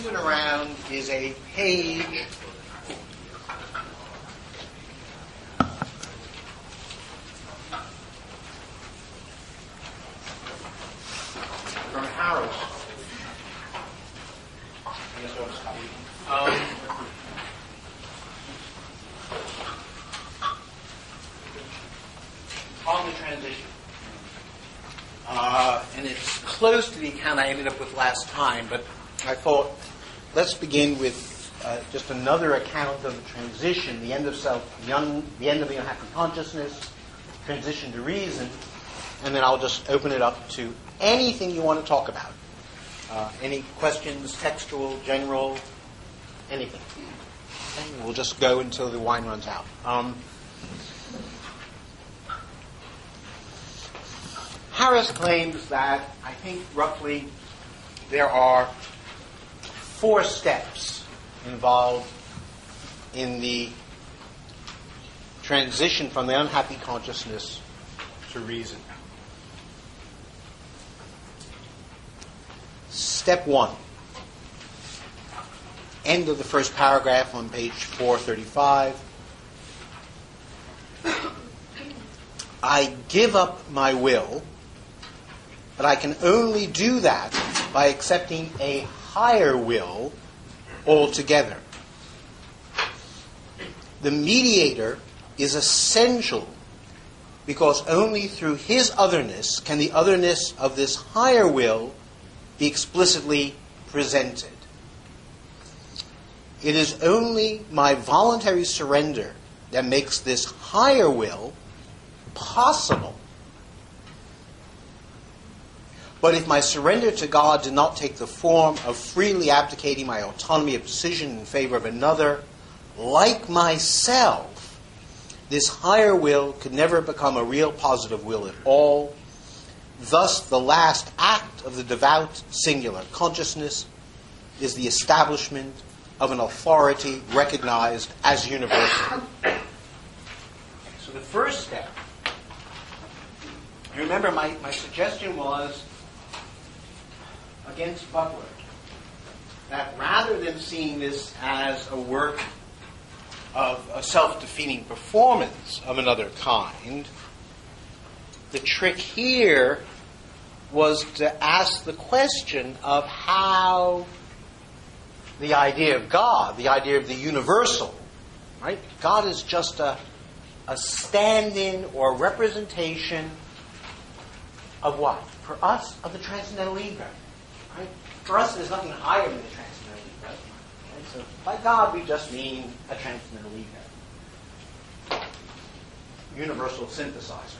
moving around is a page from Harris. On the transition. And it's close to the account I ended up with last time, but I thought let's begin with just another account of the transition, the end of self, the end of the unhappy consciousness, transition to reason, and then I'll just open it up to anything you want to talk about. Any questions, textual, general, anything. Okay, we'll just go until the wine runs out. Harris claims that, I think roughly, there are 4 steps involved in the transition from the unhappy consciousness to reason. Step 1. End of the first paragraph on page 435. I give up my will, but I can only do that by accepting a higher will altogether. The mediator is essential because only through his otherness can the otherness of this higher will be explicitly presented. It is only my voluntary surrender that makes this higher will possible. But if my surrender to God did not take the form of freely abdicating my autonomy of decision in favor of another, like myself, this higher will could never become a real positive will at all. Thus, the last act of the devout singular consciousness is the establishment of an authority recognized as universal. So the first step, you remember my suggestion was against Butler, that rather than seeing this as a work of a self-defeating performance of another kind, the trick here was to ask the question of how the idea of God, the idea of the universal, right? God is just a stand-in or representation of what? For us, of the transcendental ego. Right? For us, there's nothing higher than the transcendental ego. Right? So by God, we just mean a transcendental ego. Universal synthesizer.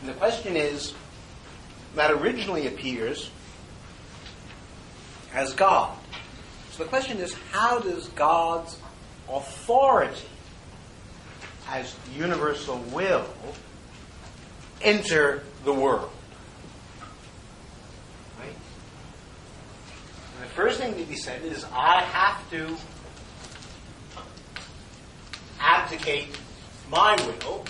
And the question is, that originally appears as God. So the question is, how does God's authority as universal will enter the world? Right? And the first thing to be said is, I have to abdicate my will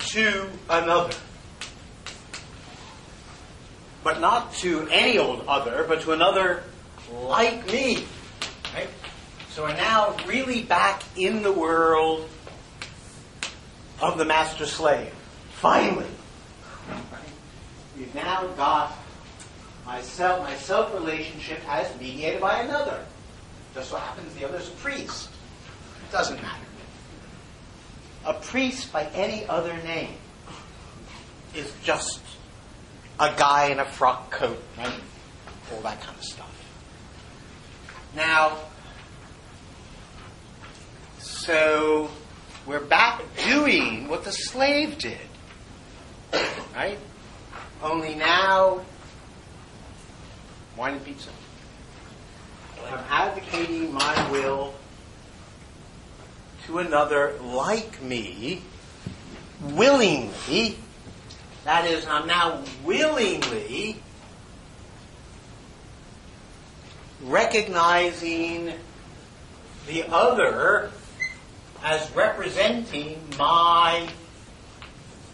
to another. But not to any old other, but to another like me. Right? So we're now really back in the world of the master-slave. Finally. Right? We've now got my self-relationship as mediated by another. Just so happens the other's a priest. It doesn't matter. A priest by any other name is just a guy in a frock coat, right? All that kind of stuff. Now, so we're back doing what the slave did, right? Only now, wine and pizza. I'm advocating my will to another like me, willingly. That is, I'm now willingly recognizing the other as representing my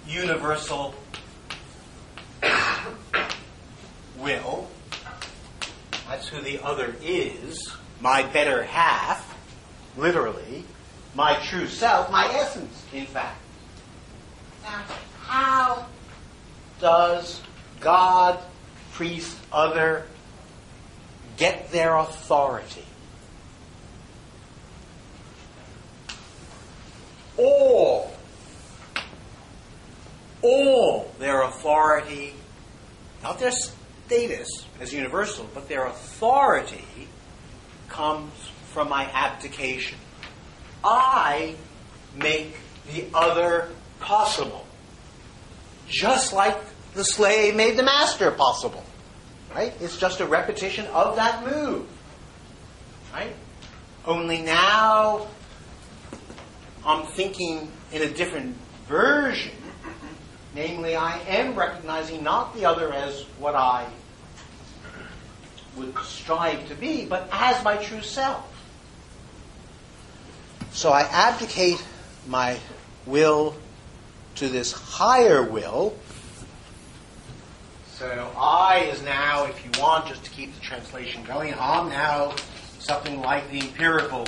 universal will. That's who the other is. My better half, literally. My true self, my essence, in fact. Now, how does God, priest, other get their authority? All their authority, not their status as universal, but their authority comes from my abdication. I make the other possible, just like the slave made the master possible. Right? It's just a repetition of that move. Right? Only now I'm thinking in a different version. Namely, I am recognizing not the other as what I would strive to be, but as my true self. So I abdicate my will to this higher will. So I is now, if you want, just to keep the translation going, I'm now something like the empirical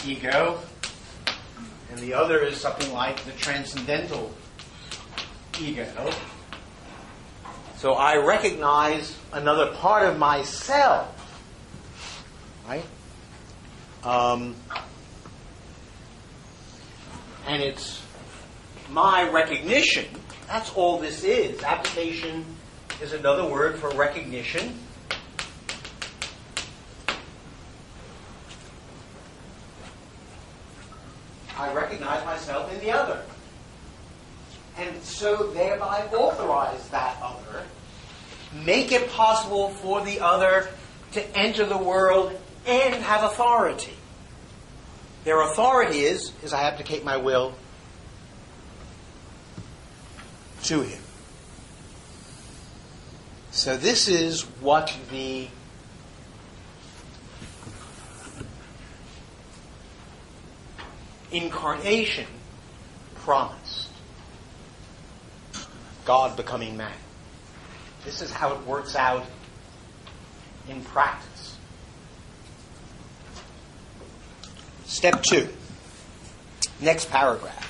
ego, and the other is something like the transcendental ego. So I recognize another part of myself, right? And it's my recognition. That's all this is. Abdication is another word for recognition. I recognize myself in the other. And so thereby authorize that other. Make it possible for the other to enter the world and have authority. Their authority is I abdicate my will to him. So this is what the incarnation promised. God becoming man. This is how it works out in practice. Step 2. Next paragraph.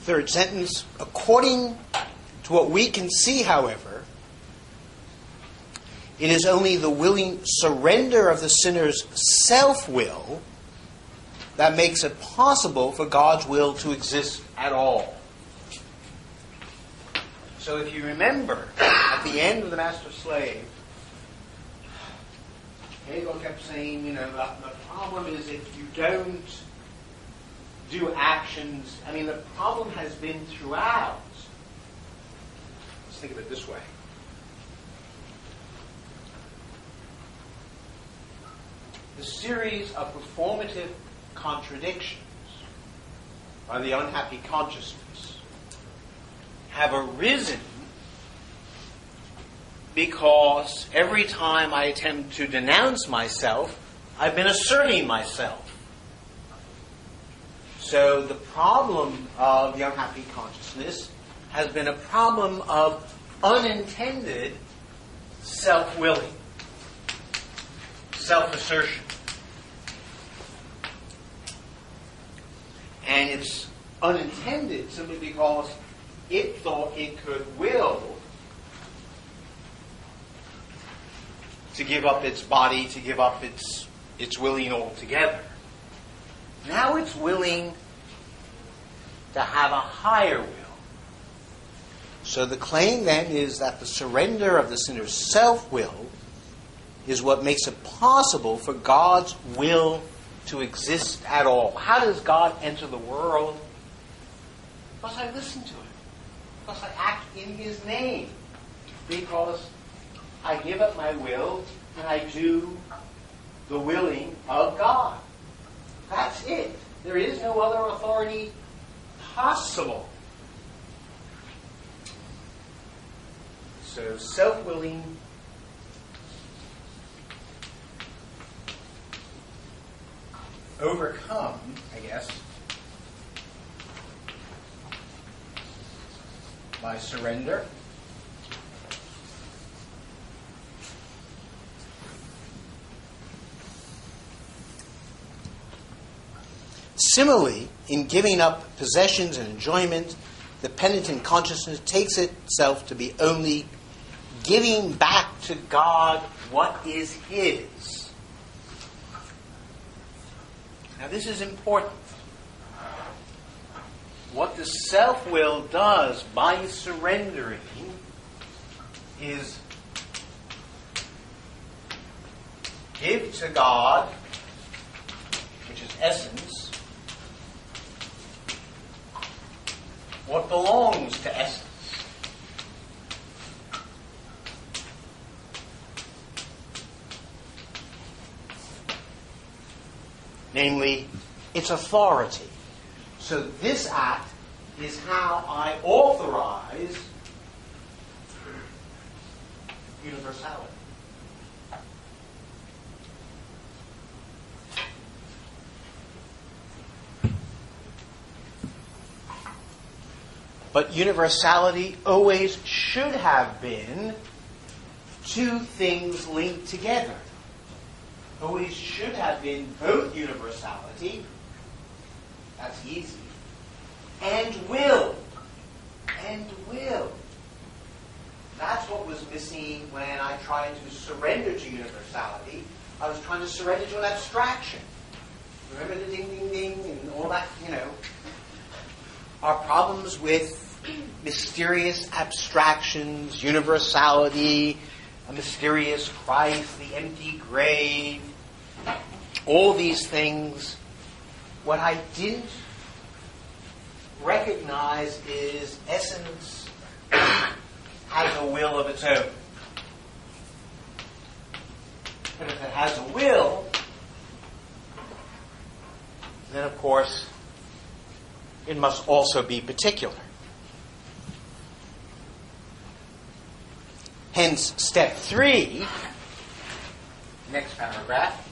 Third sentence. According to what we can see, however, it is only the willing surrender of the sinner's self-will that makes it possible for God's will to exist at all. So if you remember, at the end of the Master-Slave, Hegel kept saying, the problem is if you don't do actions, the problem has been throughout. Let's think of it this way. The series of performative contradictions by the unhappy consciousness have arisen because every time I attempt to denounce myself, I've been asserting myself. So the problem of the unhappy consciousness has been a problem of unintended self-willing, self-assertion. And it's unintended simply because it thought it could will to give up its body, to give up its willing altogether. Now it's willing to have a higher will. So the claim then is that the surrender of the sinner's self-will is what makes it possible for God's will to exist at all. How does God enter the world? Because I listen to Him. Because I act in His name. Because I give up my will and I do the willing of God. That's it. There is no other authority possible. So self-willing overcome, I guess, by surrender. Similarly, in giving up possessions and enjoyment, the penitent consciousness takes itself to be only giving back to God what is His. Now this is important. What the self-will does by surrendering is give to God, which is essence, what belongs to essence. Namely, its authority. So this act is how I authorize universality. But universality always should have been two things linked together. Always should have been both universality, that's easy, and will. And will. That's what was missing when I tried to surrender to universality. I was trying to surrender to an abstraction. Remember the ding, ding, ding, and all that, Our problems with mysterious abstractions, universality, a mysterious Christ, the empty grave, all these things. What I didn't recognize is essence has a will of its own. But if it has a will, then of course it must also be particular. Hence, step 3, next paragraph.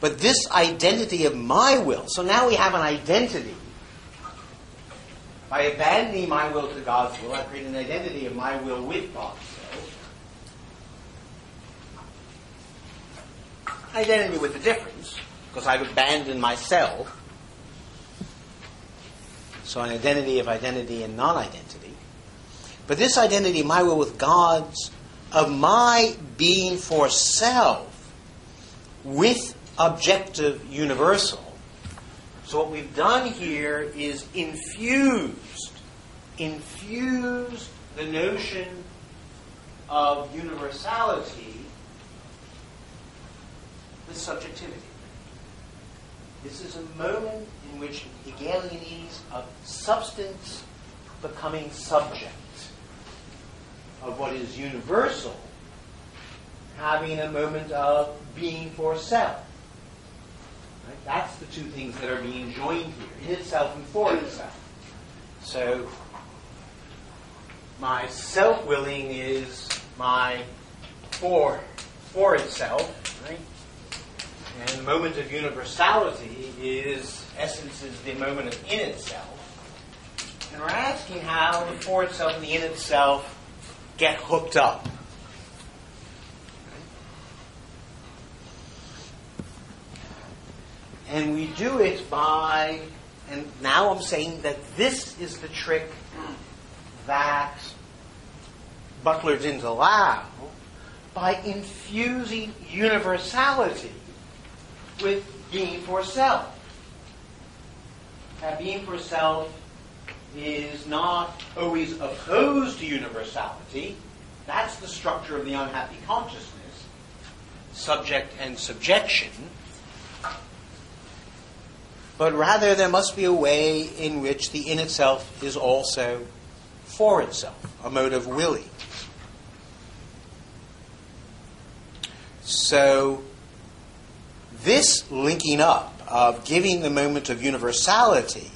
But this identity of my will, so now we have an identity. By abandoning my will to God's will, I create an identity of my will with God's will. Identity with a difference, because I've abandoned myself. So an identity of identity and non-identity. But this identity, my will with God's, of my being for self, with objective universal. So what we've done here is infused the notion of universality with subjectivity. This is a moment in which Hegelianese of substance becoming subject of what is universal, having a moment of being for self. Right? That's the two things that are being joined here, in itself and for itself. So my self-willing is my for itself, right? And the moment of universality is, essence is the moment of in itself. And we're asking how the for itself and the in itself get hooked up. And we do it by, and now I'm saying that this is the trick that Butler didn't allow, by infusing universality with being for self. Now, being for self is not always opposed to universality. That's the structure of the unhappy consciousness, subject and subjection. But rather there must be a way in which the in itself is also for itself, a mode of willing. So this linking up of giving the moment of universality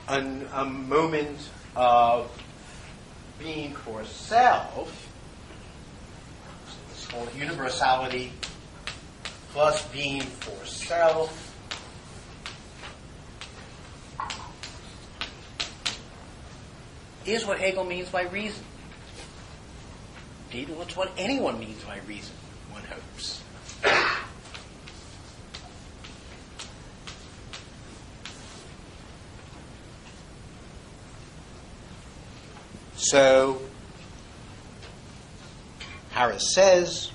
a moment of being for self, so let's call it universality plus being for self is what Hegel means by reason. Indeed, it's what anyone means by reason, one hopes. So, Harris says,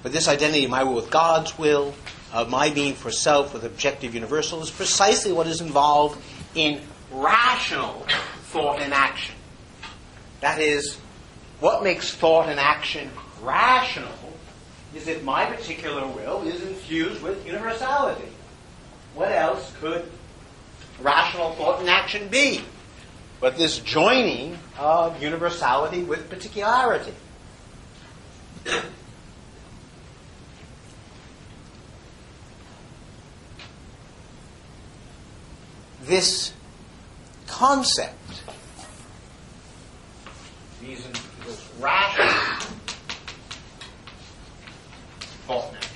but this identity of my will with God's will, of my being for self with objective universal, is precisely what is involved in rational thought and action. That is, what makes thought and action rational is if my particular will is infused with universality. What else could rational thought and action be but this joining of universality with particularity? This concept, reason equals rational thought and action,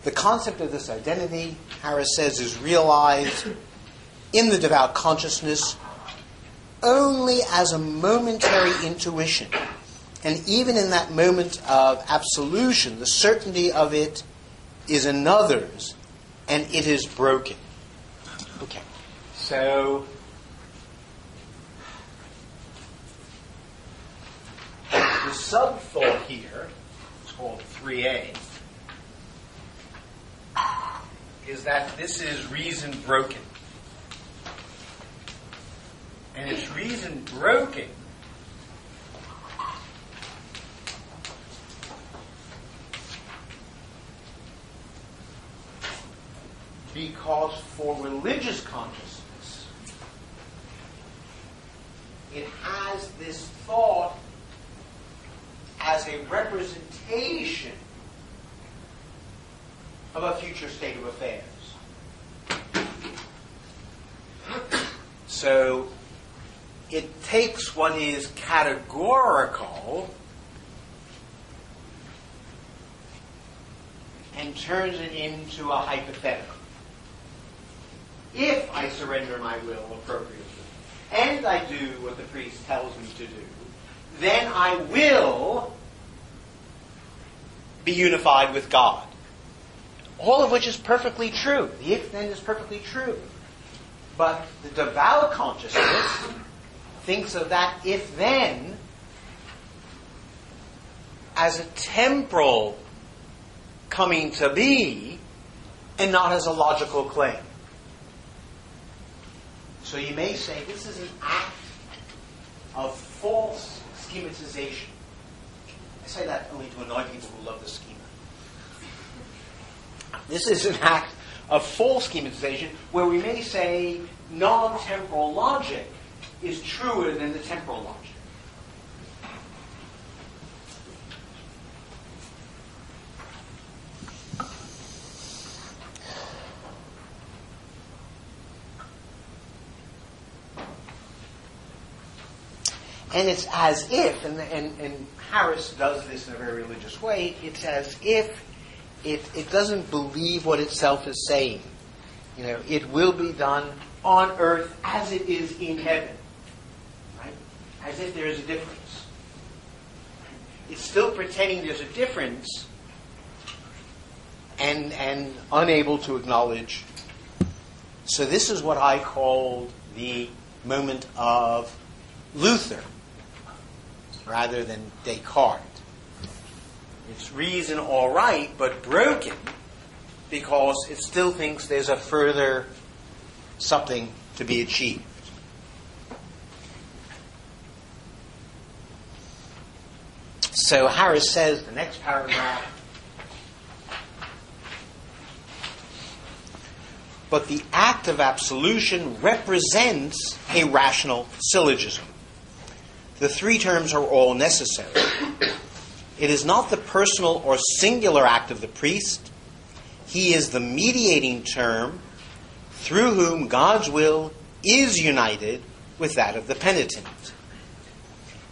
the concept of this identity, Harris says, is realized in the devout consciousness only as a momentary intuition. And even in that moment of absolution, the certainty of it is another's, and it is broken. Okay. So, the sub-thought here, it's called 3a, is that this is reason broken. And it's reason broken because for religious consciousness, it has this thought as a representation of a future state of affairs. So it takes what is categorical and turns it into a hypothetical. If I surrender my will appropriately, and I do what the priest tells me to do, then I will be unified with God. All of which is perfectly true. The if-then is perfectly true. But the devout consciousness thinks of that if-then as a temporal coming to be and not as a logical claim. So you may say this is an act of false schematization. I say that only to annoy people who love the schema. This is an act of false schematization where we may say non-temporal logic is truer than the temporal logic. And it's as if, and Harris does this in a very religious way, it's as if it doesn't believe what itself is saying. You know, it will be done on earth as it is in heaven. Right? As if there is a difference. It's still pretending there's a difference and unable to acknowledge. So this is what I called the moment of Luther rather than Descartes. It's reason all right, but broken because it still thinks there's a further something to be achieved. So Harris says, the next paragraph, but the act of absolution represents a rational syllogism. The three terms are all necessary. It is not the personal or singular act of the priest. He is the mediating term through whom God's will is united with that of the penitent.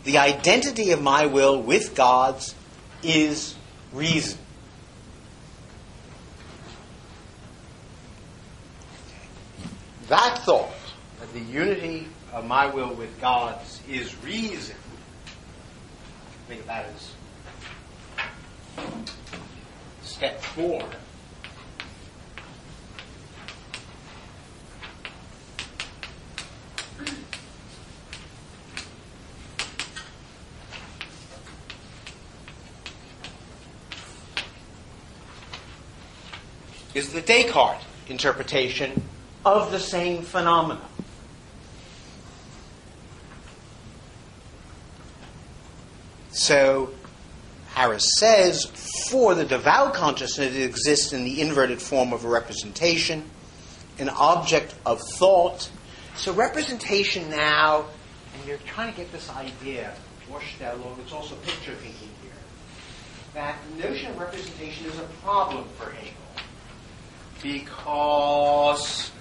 The identity of my will with God's is reason. That thought, that the unity of my will with God's is reason, think of that as step 4. Is the Descartes interpretation of the same phenomena. So, Harris says, for the devout consciousness, it exists in the inverted form of a representation, an object of thought. So representation now, and you're trying to get this idea, it's also picture thinking here, that the notion of representation is a problem for Hegel. Because,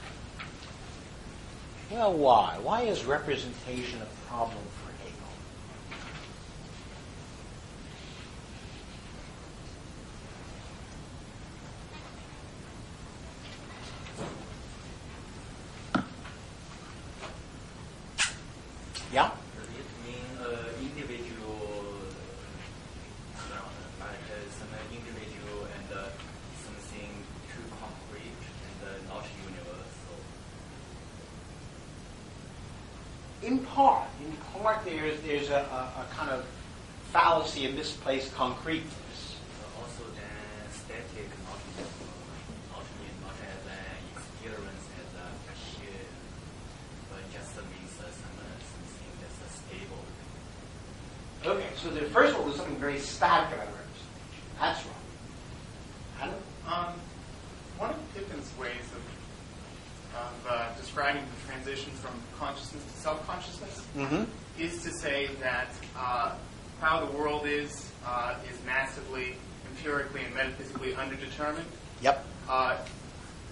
well, why? Why is representation a problem for Hegel? Yeah? It means individual, like some individual and something too concrete and not universal. In part, there's a kind of fallacy of misplaced concreteness. Also, then static, not as an experience, as a shared, but just means something that's stable. Okay, so the first one was something very static about representation. That's wrong. Adam? One of Pippin's ways of describing the transition from consciousness to self-consciousness is to say that how the world is massively, empirically, and metaphysically underdetermined. Yep.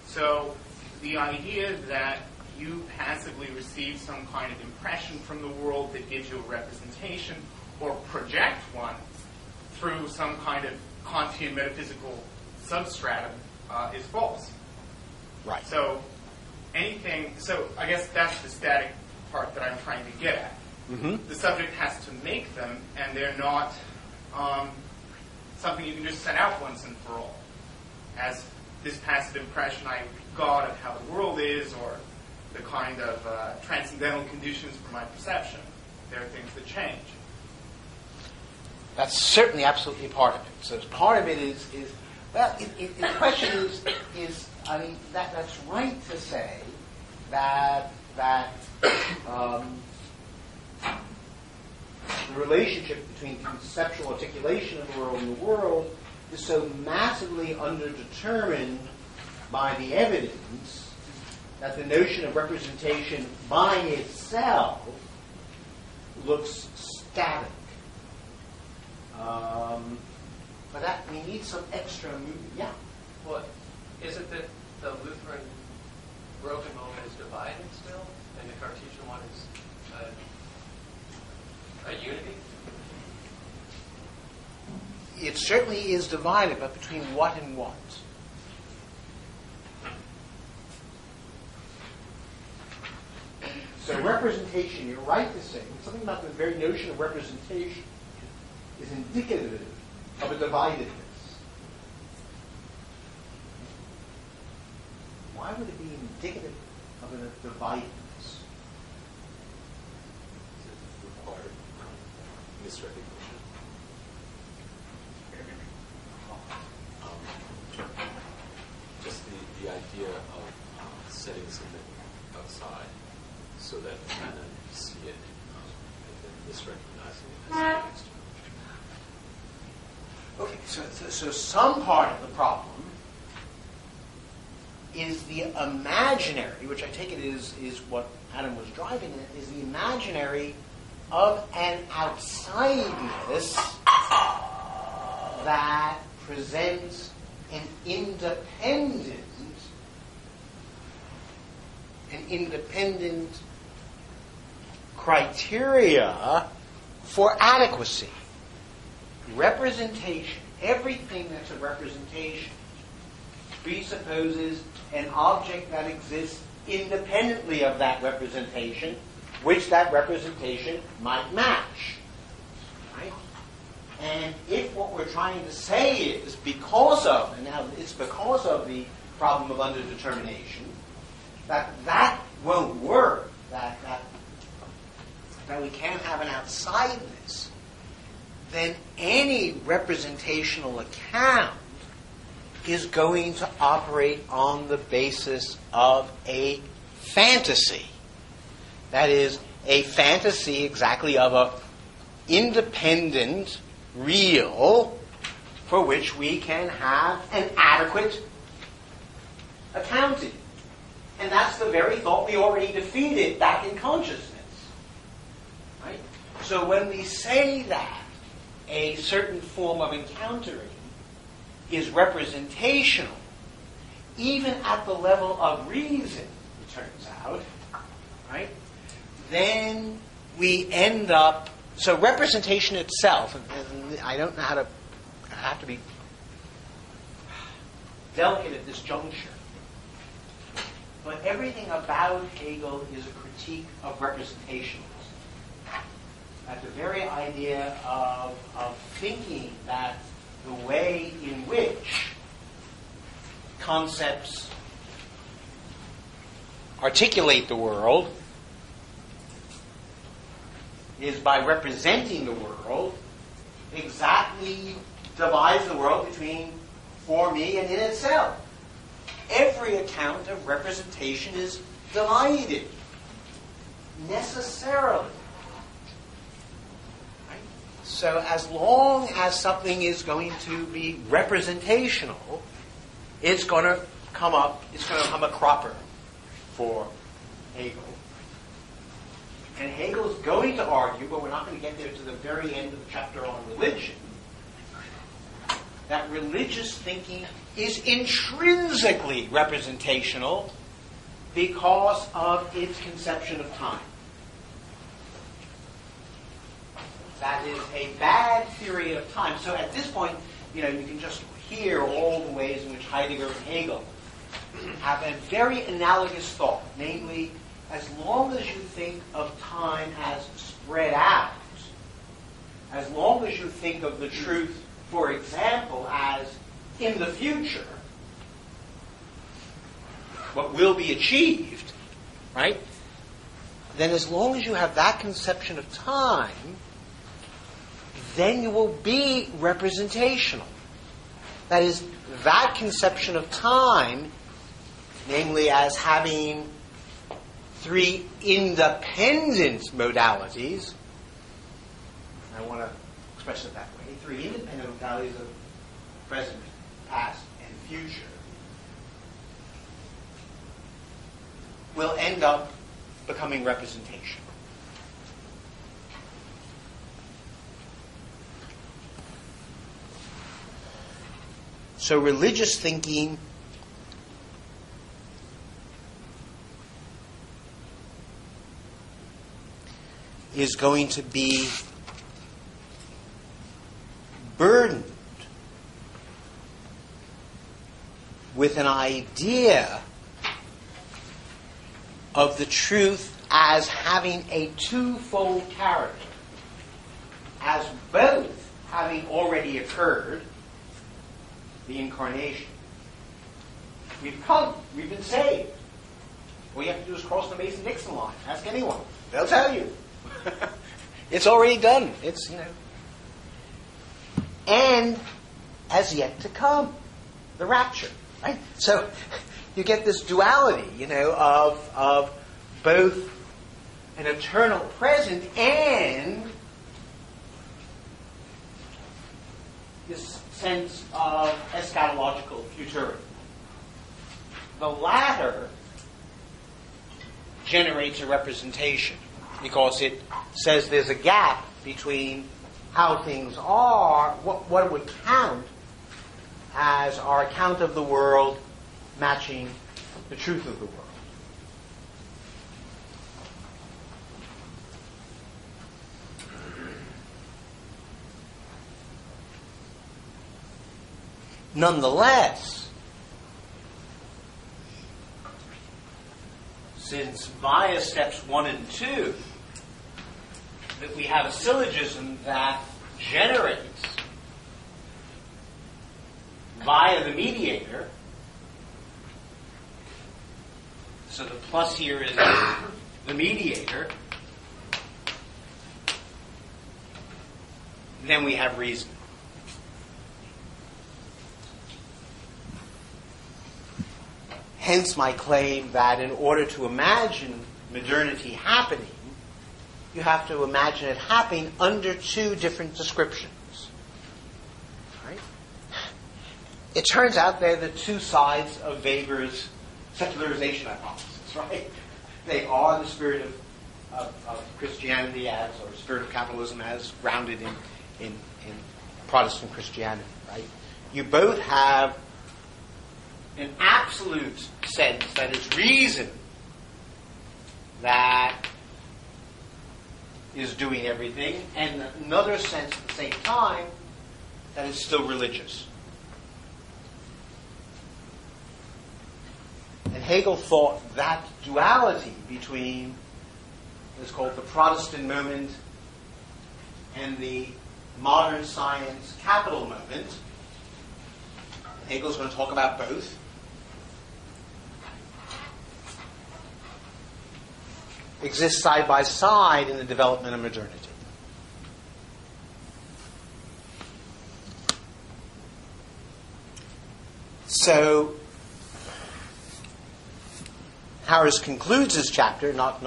So the idea that you passively receive some kind of impression from the world that gives you a representation or project one through some kind of Kantian metaphysical substratum is false. Right. So I guess that's the static part that I'm trying to get at. The subject has to make them, and they're not something you can just set out once and for all. As this passive impression I got of how the world is, or the kind of transcendental conditions for my perception, there are things that change. That's certainly absolutely part of it. So part of it is well, the question is I mean, that's right to say that the relationship between conceptual articulation of the world and the world is so massively underdetermined by the evidence that the notion of representation by itself looks static. But that we need some extra movement. Yeah. Well, is it that the Lutheran broken moment is divided still, and the Cartesian one is a unity? It certainly is divided, but between what and what? So representation, you're right to say, something about the very notion of representation is indicative of a dividedness. Why would it be indicative of a dividedness? Required misrecognition. Just the idea of setting something outside so that you can see it and then misrecognizing it as an external. Okay, so some part of the problem is the imaginary, which I take it is what Adam was driving at, is the imaginary of an outsideness that presents an independent criteria for adequacy. Representation, everything that's a representation, presupposes an object that exists independently of that representation, which that representation might match. Right? And if what we're trying to say is because of, and now it's because of the problem of underdetermination, that won't work, that we can't have an outsideness, then any representational account is going to operate on the basis of a fantasy. That is, a fantasy exactly of an independent real for which we can have an adequate accounting. And that's the very thought we already defeated back in consciousness. Right? So when we say that a certain form of encountering is representational, even at the level of reason, it turns out, right? Then we end up, so representation itself, and I don't know how to, I have to be delicate at this juncture, but everything about Hegel is a critique of representationalism. At the very idea of thinking that the way in which concepts articulate the world is by representing the world, exactly divides the world between for me and in itself. Every account of representation is divided necessarily. Right? So as long as something is going to be representational, it's going to come a cropper for Hegel. And Hegel's going to argue, but we're not going to get there to the very end of the chapter on religion, that religious thinking is intrinsically representational because of its conception of time. That is a bad theory of time. So at this point, you can just hear all the ways in which Heidegger and Hegel have a very analogous thought, namely, as long as you think of time as spread out, as long as you think of the truth, for example, as in the future, what will be achieved, right? Then as long as you have that conception of time, then you will be representational. That is, that conception of time, namely as having three independent modalities, I want to express it that way, three independent modalities of present, past, and future, will end up becoming representation. So religious thinking is going to be burdened with an idea of the truth as having a twofold character, as both having already occurred, the incarnation. We've come, we've been saved. All you have to do is cross the Mason-Dixon line. Ask anyone. They'll tell you. It's already done. It's, and as yet to come, the rapture. Right? So you get this duality, of both an eternal present and this sense of eschatological futurity. The latter generates a representation because it says there's a gap between how things are, what would count as our account of the world matching the truth of the world. Nonetheless, since via steps 1 and 2, that we have a syllogism that generates via the mediator, so the plus here is the mediator, then we have reason. Hence my claim that in order to imagine modernity happening, you have to imagine it happening under two different descriptions. Right? It turns out they're the two sides of Weber's secularization hypothesis, right? They are the spirit of Christianity as, or spirit of capitalism as grounded in Protestant Christianity, right? You both have an absolute sense that it's reason that is doing everything, and another sense at the same time that it's still religious. And Hegel thought that duality between what's called the Protestant moment and the modern science capital moment, Hegel's going to talk about both, exist side by side in the development of modernity. So, Harris concludes his chapter, not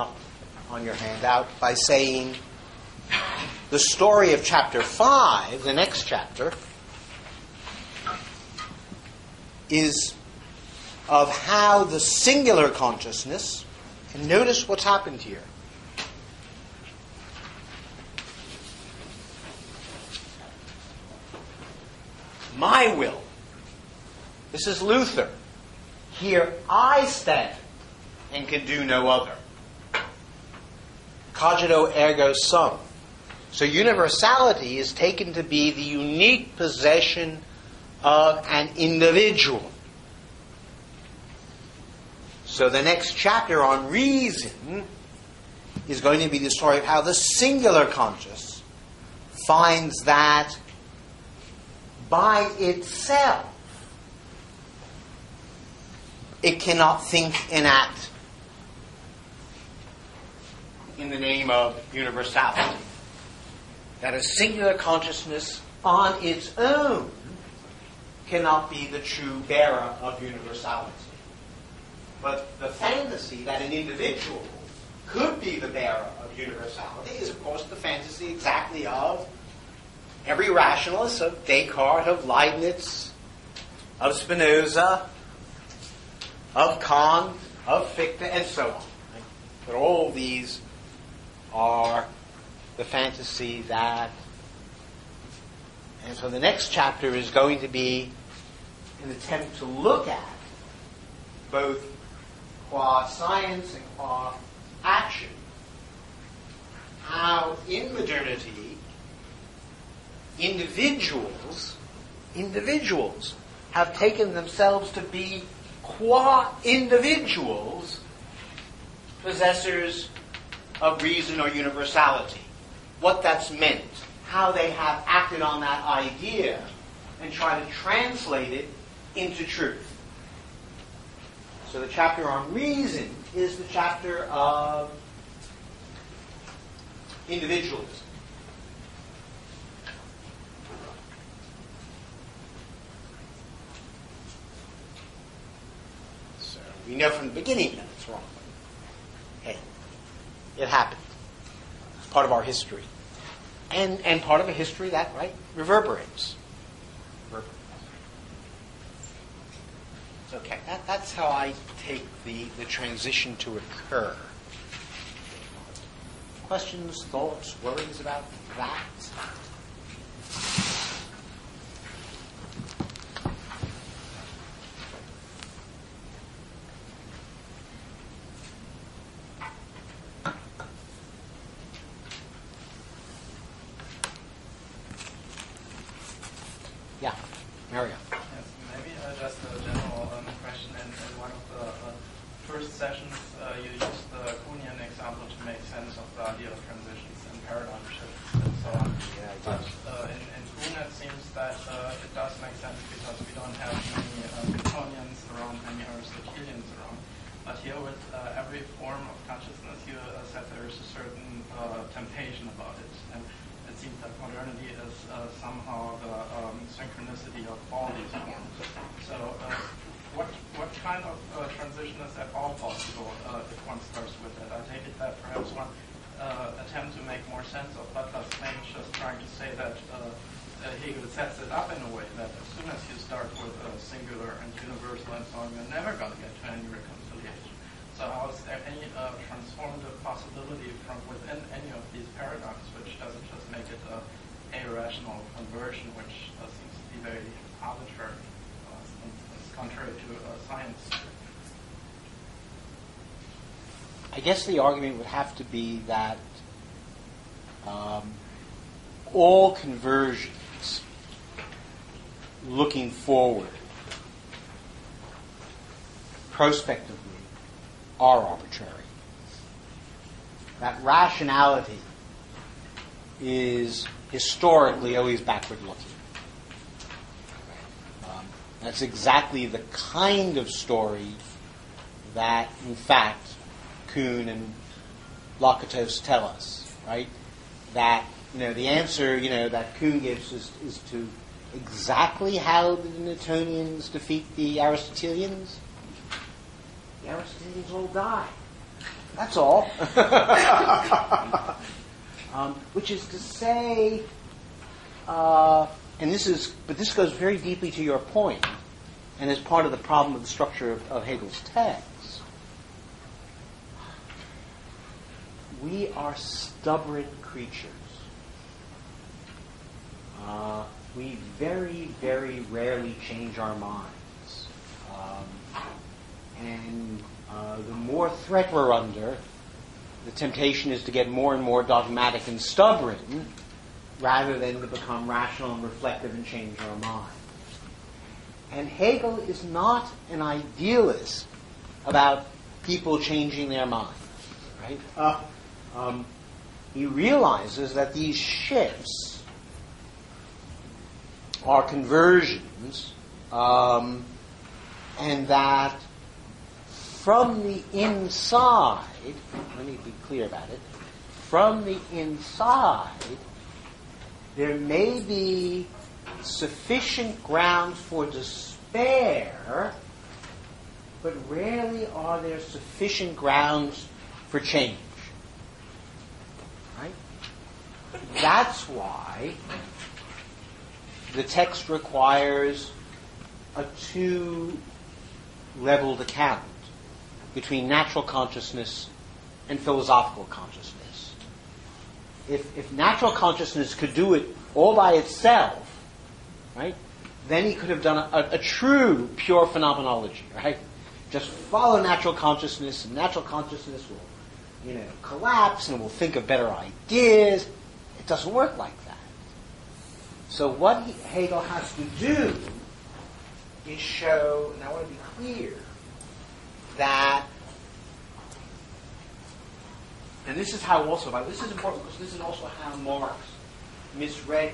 on your handout, by saying the story of chapter 5, the next chapter, is of how the singular consciousness, and notice what's happened here. My will. This is Luther. Here I stand and can do no other. Cogito ergo sum. So universality is taken to be the unique possession of an individual. So the next chapter on reason is going to be the story of how the singular conscious finds that by itself it cannot think and act in the name of universality. That a singular consciousness on its own cannot be the true bearer of universality. But the fantasy that an individual could be the bearer of universality is, of course, the fantasy exactly of every rationalist, of Descartes, of Leibniz, of Spinoza, of Kant, of Fichte, and so on. Right? But all these are the fantasy that... And so the next chapter is going to be an attempt to look at both qua science and qua action, how in modernity individuals have taken themselves to be qua individuals possessors of reason or universality. What that's meant, how they have acted on that idea and try to translate it into truth. So the chapter on reason is the chapter of individualism. So we know from the beginning that it's wrong. Hey, it happened. It's part of our history. And part of a history that, right, reverberates. Okay, that's how I take the transition to occur. Questions, thoughts, worries about that? about it. And it seems that modernity is somehow the synchronicity of all these forms. So what kind of transition is at all possible if one starts with it? I take it that perhaps one attempt to make more sense of Butler's claim is just trying to say that Hegel sets it up in a way that as soon as you start with singular and universal and so on, you're never going to get to any reconciliation. So how is there any transformative possibility from within any of these paradigms, which doesn't just make it a rational conversion, which seems to be very arbitrary, it's contrary to science. I guess the argument would have to be that all conversions looking forward prospectively are arbitrary. That rationality is historically always backward-looking. That's exactly the kind of story that, in fact, Kuhn and Lakatos tell us, right? That, the answer, that Kuhn gives is to exactly how the Newtonians defeat the Aristotelians. The Aristotelians all die. That's all. Which is to say, but this goes very deeply to your point, and is part of the problem of the structure of Hegel's text. We are stubborn creatures. We very, very rarely change our minds. And the more threat we're under, the temptation is to get more and more dogmatic and stubborn rather than to become rational and reflective and change our mind. And Hegel is not an idealist about people changing their minds, right? He realizes that these shifts are conversions, and that from the inside, let me be clear about it, from the inside, there may be sufficient grounds for despair, but rarely are there sufficient grounds for change. Right? That's why the text requires a two-leveled account between natural consciousness and philosophical consciousness. If natural consciousness could do it all by itself, right, then he could have done a true, pure phenomenology, right? Just follow natural consciousness, and natural consciousness will, collapse, and we'll think of better ideas. It doesn't work like that. So what Hegel has to do is show, and I want to be clear, that, and this is how also, this is important because this is also how Marx misread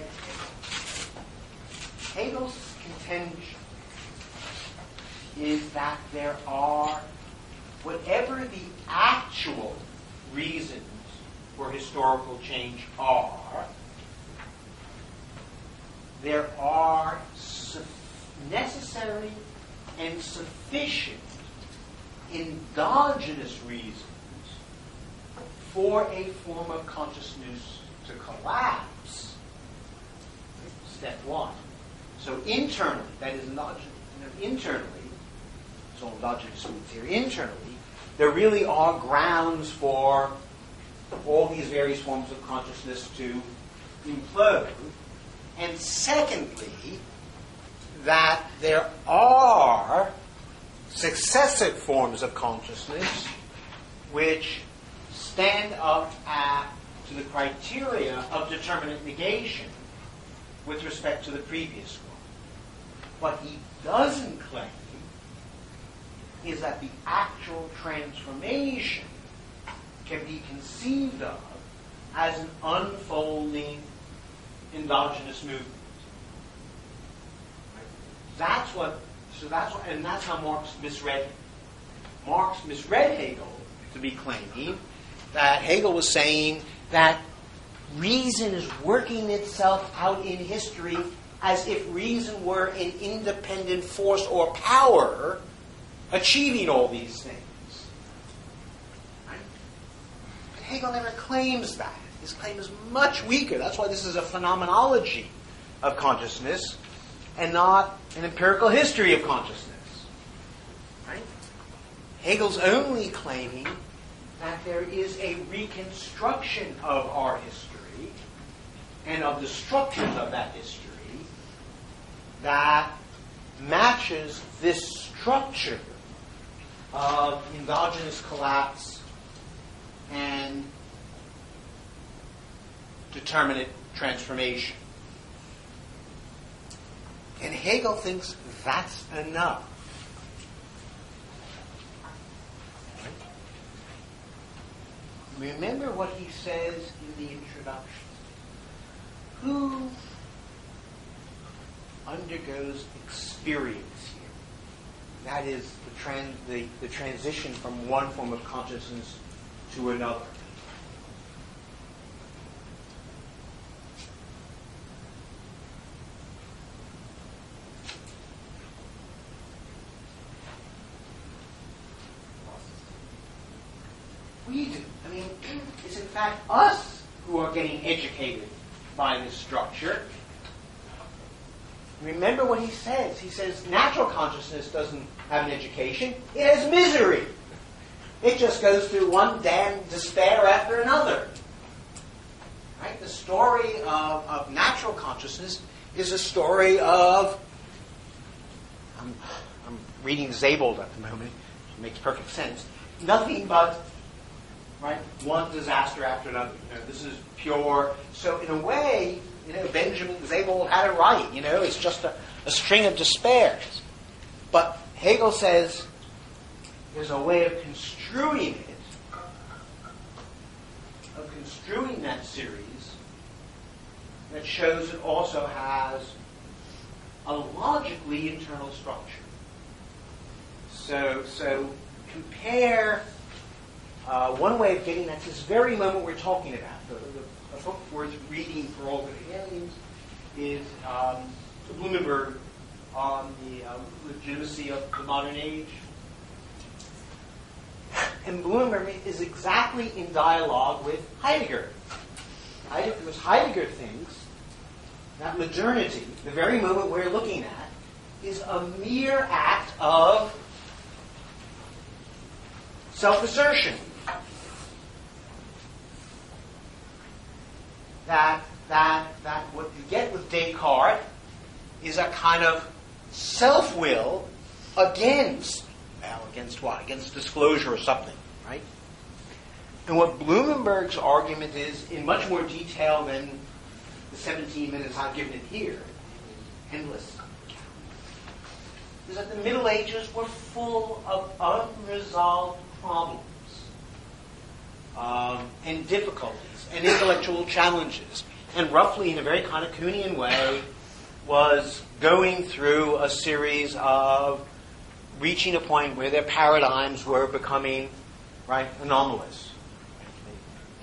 Hegel's contention is that there are, whatever the actual reasons for historical change are, there are necessary and sufficient endogenous reasons for a form of consciousness to collapse. Step one. So internally, that is internally, it's all endogenous roots here, internally, there really are grounds for all these various forms of consciousness to implode. And secondly, that there are successive forms of consciousness which stand up to the criteria of determinate negation with respect to the previous one. What he doesn't claim is that the actual transformation can be conceived of as an unfolding endogenous movement. That's how Marx misread him. Marx misread Hegel to be claiming that Hegel was saying that reason is working itself out in history as if reason were an independent force or power achieving all these things. Right? But Hegel never claims that. His claim is much weaker. That's why this is a phenomenology of consciousness and not an empirical history of consciousness. Right? Hegel's only claiming that there is a reconstruction of our history and of the structures of that history that matches this structure of endogenous collapse and determinate transformation. And Hegel thinks that's enough. Remember what he says in the introduction. Who undergoes experience here? That is the transition from one form of consciousness to another. We do. I mean, it's in fact us who are getting educated by this structure. Remember what he says. He says natural consciousness doesn't have an education. It has misery. It just goes through one damn despair after another. Right? The story of natural consciousness is a story of... I'm reading Zabel at the moment. It makes perfect sense. Nothing but... Right? One disaster after another. This is pure. So in a way, Benjamin Zabel had it right. It's just a string of despairs. But Hegel says there's a way of construing it, of construing that series that shows it also has a logically internal structure. So compare... one way of getting at this very moment we're talking about, the book worth reading for all the aliens, is Blumenberg on the legitimacy of the modern age. And Blumenberg is exactly in dialogue with Heidegger. Because Heidegger thinks that modernity, the very moment we're looking at, is a mere act of self-assertion. That what you get with Descartes is a kind of self-will against what? Against disclosure or something, right? And what Blumenberg's argument is, in much more detail than the 17 minutes I've given it here, endless, is that the Middle Ages were full of unresolved problems and difficulties and intellectual challenges, and roughly in a very kind of Kuhnian way was going through a series of reaching a point where their paradigms were becoming anomalous. They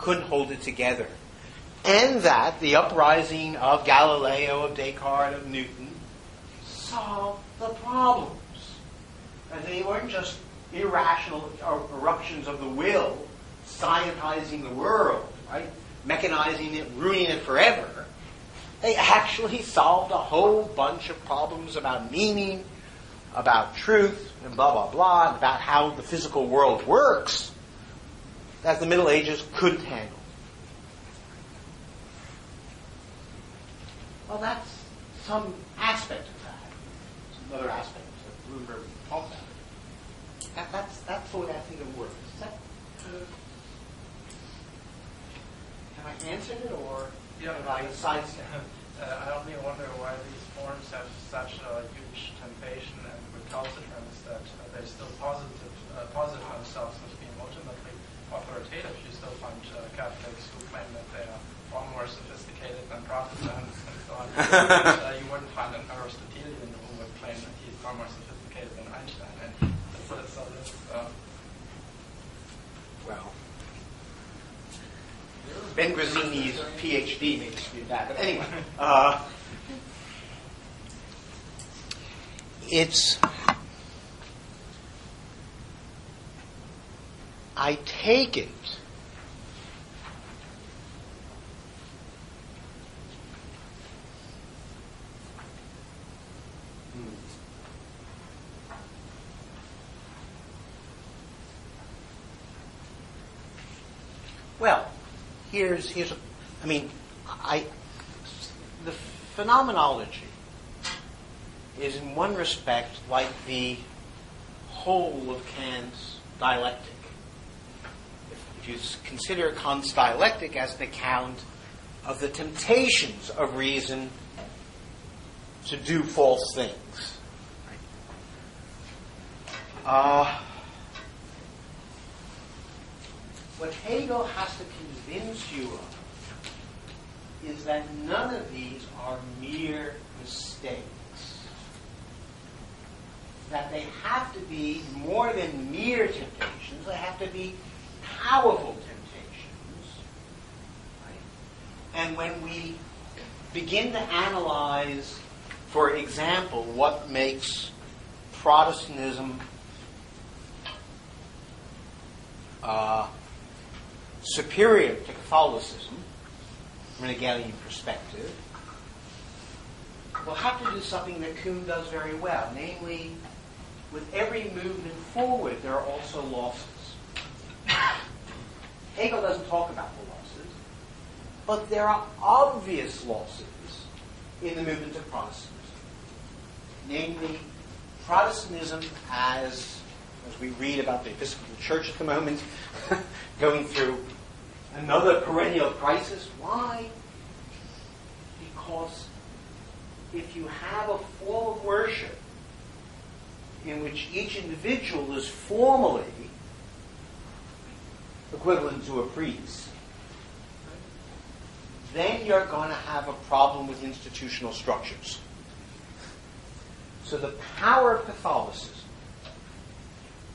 couldn't hold it together. And that the uprising of Galileo, of Descartes, of Newton solved the problems. And they weren't just irrational eruptions of the will, scientizing the world, mechanizing it, ruining it forever. They actually solved a whole bunch of problems about meaning, about truth, and blah, blah, blah, and about how the physical world works that the Middle Ages couldn't handle. Well, that's some aspect of that. Some other aspect that Bloomberg talked about. That's the way I think it works. Is that, have I answered it, or have I sidestepped? I only wonder why these forms have such a huge temptation and recalcitrance that they still posit themselves as being ultimately authoritative. You still find Catholics who claim that they are far more sophisticated than Protestants and so on. You wouldn't find an Aristotelian who would claim that he's far more sophisticated than Einstein. And so this, well, Ben Grazzini's PhD may dispute that. But anyway, I take it well, the phenomenology is in one respect like the whole of Kant's dialectic. If you consider Kant's dialectic as an account of the temptations of reason to do false things. What Hegel has to convince you of is that none of these are mere mistakes. That they have to be more than mere temptations. They have to be powerful temptations. Right? And when we begin to analyze, for example, what makes Protestantism superior to Catholicism from an Hegelian perspective, we'll have to do something that Kuhn does very well, namely, with every movement forward, there are also losses. Hegel doesn't talk about the losses, but there are obvious losses in the movement of Protestantism. Namely, Protestantism as we read about the Episcopal Church at the moment, going through another perennial crisis. Why? Because if you have a form of worship in which each individual is formally equivalent to a priest, then you're going to have a problem with institutional structures. So the power of Catholicism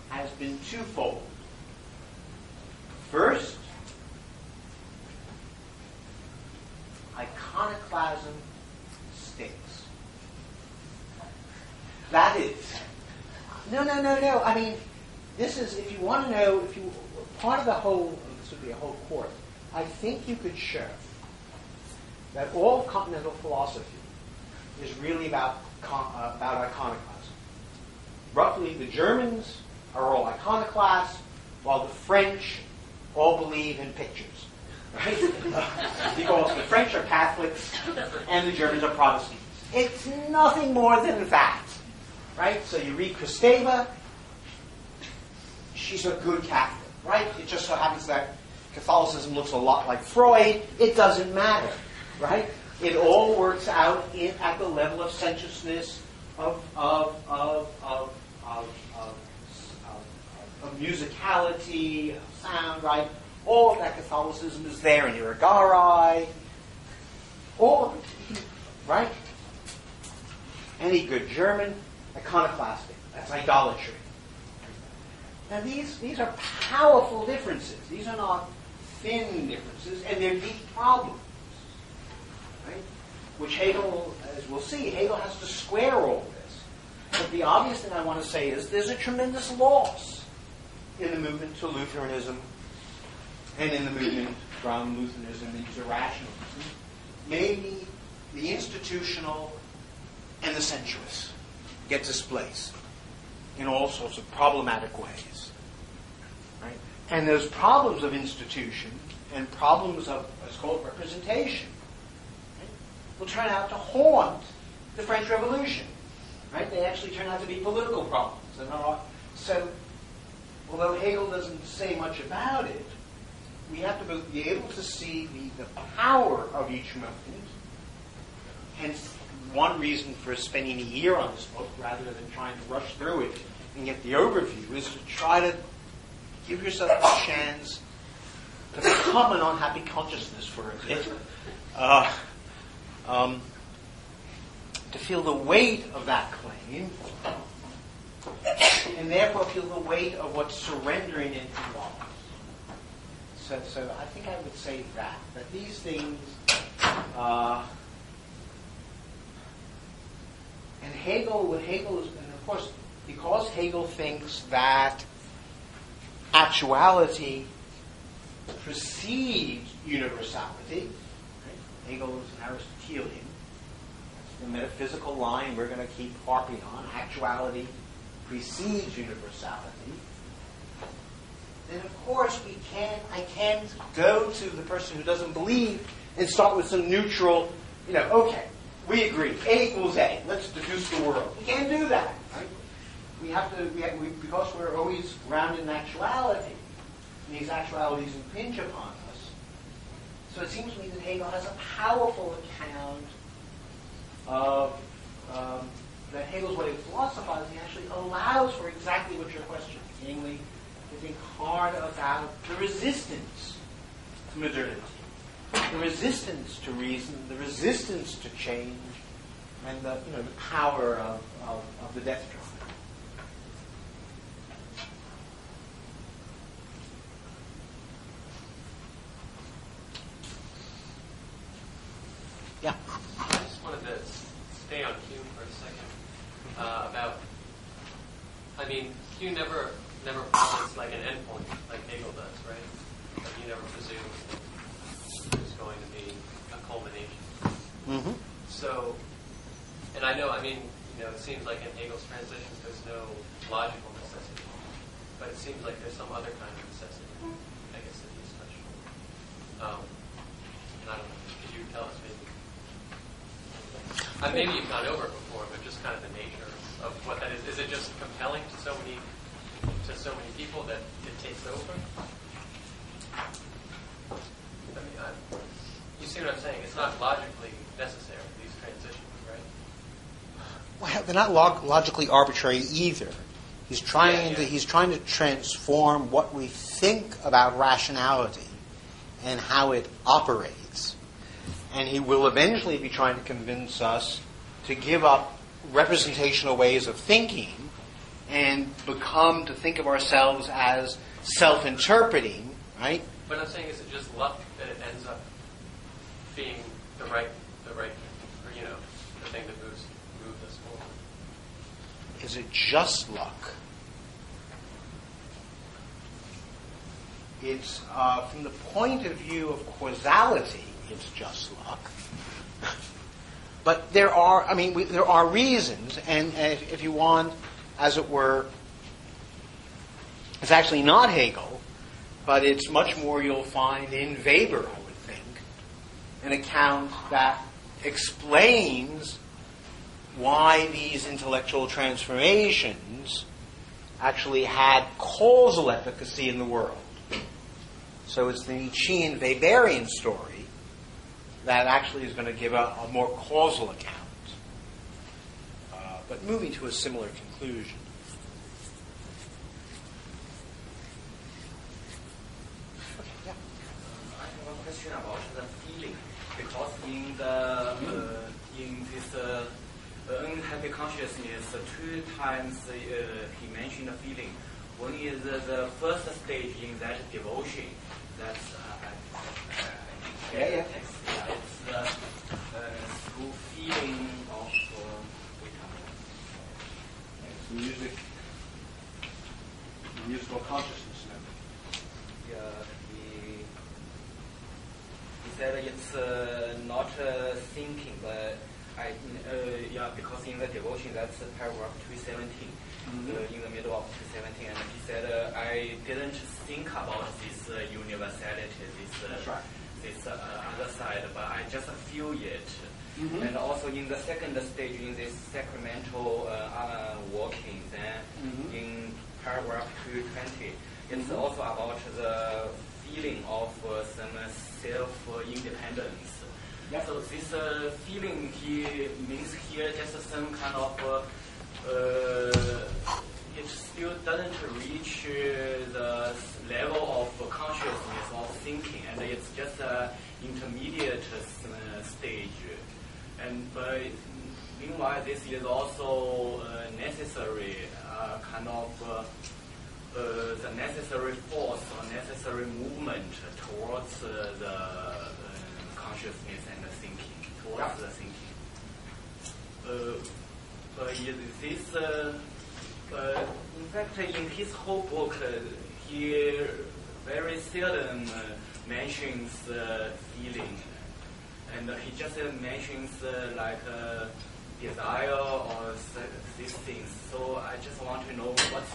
has been twofold. First, iconoclasm stinks. That is. No. I mean, this is, if you want to know, part of the whole, this would be a whole course, I think you could show that all of continental philosophy is really about iconoclasm. Roughly, the Germans are all iconoclasts, while the French all believe in pictures. Right? Because the French are Catholics and the Germans are Protestants. It's nothing more than that. Right? So you read Kristeva, she's a good Catholic. Right? It just so happens that Catholicism looks a lot like Freud. It doesn't matter. Right? It all works out at the level of sensuousness, of musicality, of sound, right? All of that Catholicism is there in Irigaray. All of it, right? Any good German, iconoclastic. That's idolatry. Now these are powerful differences. These are not thin differences, and they're deep problems. Right? Which Hegel, as we'll see, Hegel has to square all this. But the obvious thing I want to say is there's a tremendous loss in the movement to Lutheranism and in the movement from Lutheranism into rationalism. Maybe the institutional and the sensuous get displaced in all sorts of problematic ways. Right? And those problems of institution and problems of what's called representation, right, will turn out to haunt the French Revolution. Right? They actually turn out to be political problems. So, although Hegel doesn't say much about it, we have to be able to see the power of each movement. Hence, one reason for spending a year on this book, rather than trying to rush through it and get the overview, is to try to give yourself a chance to become an unhappy consciousness for a bit. To feel the weight of that claim, and therefore feel the weight of what surrendering it involves. So I think I would say that these things, and Hegel, and of course, because Hegel thinks that actuality precedes universality, right? Hegel is an Aristotelian. That's the metaphysical line we're going to keep harping on. Actuality precedes universality. Then of course I can't go to the person who doesn't believe and start with some neutral, okay, we agree, A equals A, let's deduce the world. We can't do that, right? We have to, because we're always grounded in actuality, and these actualities impinge upon us. So it seems to me that Hegel has a powerful account of that Hegel's way of philosophizing actually allows for exactly what you're questioning, namely to think hard about the resistance to modernity, the resistance to reason, the resistance to change, and the power of the death drive. Yeah. I just wanted to stay on Hume for a second. Hume never posits like an endpoint like Hegel does, right? Like he never presumes there's going to be a culmination. Mm-hmm. So, and I know, it seems like in Hegel's transitions there's no logical necessity, but it seems like there's some other kind of necessity, I guess, that he's touched on. And I don't know, could you tell us maybe? Maybe you've gone over it before, but just kind of the nature of what that is. Is it just compelling to so many people that it takes over? You see what I'm saying? It's not logically necessary, these transitions, right? Well, they're not logically arbitrary either. He's trying to transform what we think about rationality and how it operates. And he will eventually be trying to convince us to give up representational ways of thinking and to think of ourselves as self-interpreting, right? But I'm saying, is it just luck that it ends up being the right, or, the thing that moves us forward? Is it just luck? It's from the point of view of causality, it's just luck. But there are reasons, and if you want, as it were, it's actually not Hegel, but it's much more you'll find in Weber, I would think, an account that explains why these intellectual transformations actually had causal efficacy in the world. So it's the Nietzschean Weberian story that actually is going to give a more causal account, but moving to a similar conclusion. Okay, yeah. I have one question about the feeling, because in this unhappy consciousness, 2 times he mentioned the feeling. One is the first stage in that devotion. That's it's through feeling of musical consciousness. Yeah, he said it's not thinking, but because in the devotion that's paragraph 217, in the middle of 217, and he said I didn't think about this universality, this other side, but I just feel it. Mm-hmm. And also in the second stage, in this sacramental walking, then in paragraph 220, it's also about the feeling of some self-independence. Yeah. So this feeling he means here just some kind of it still doesn't reach the level of consciousness of thinking, and it's just an intermediate stage. But meanwhile, this is also necessary kind of the necessary force or necessary movement towards the consciousness and the thinking, towards the thinking. In fact, in his whole book, he very seldom mentions feeling, and he just mentions desire or these things. So I just want to know what's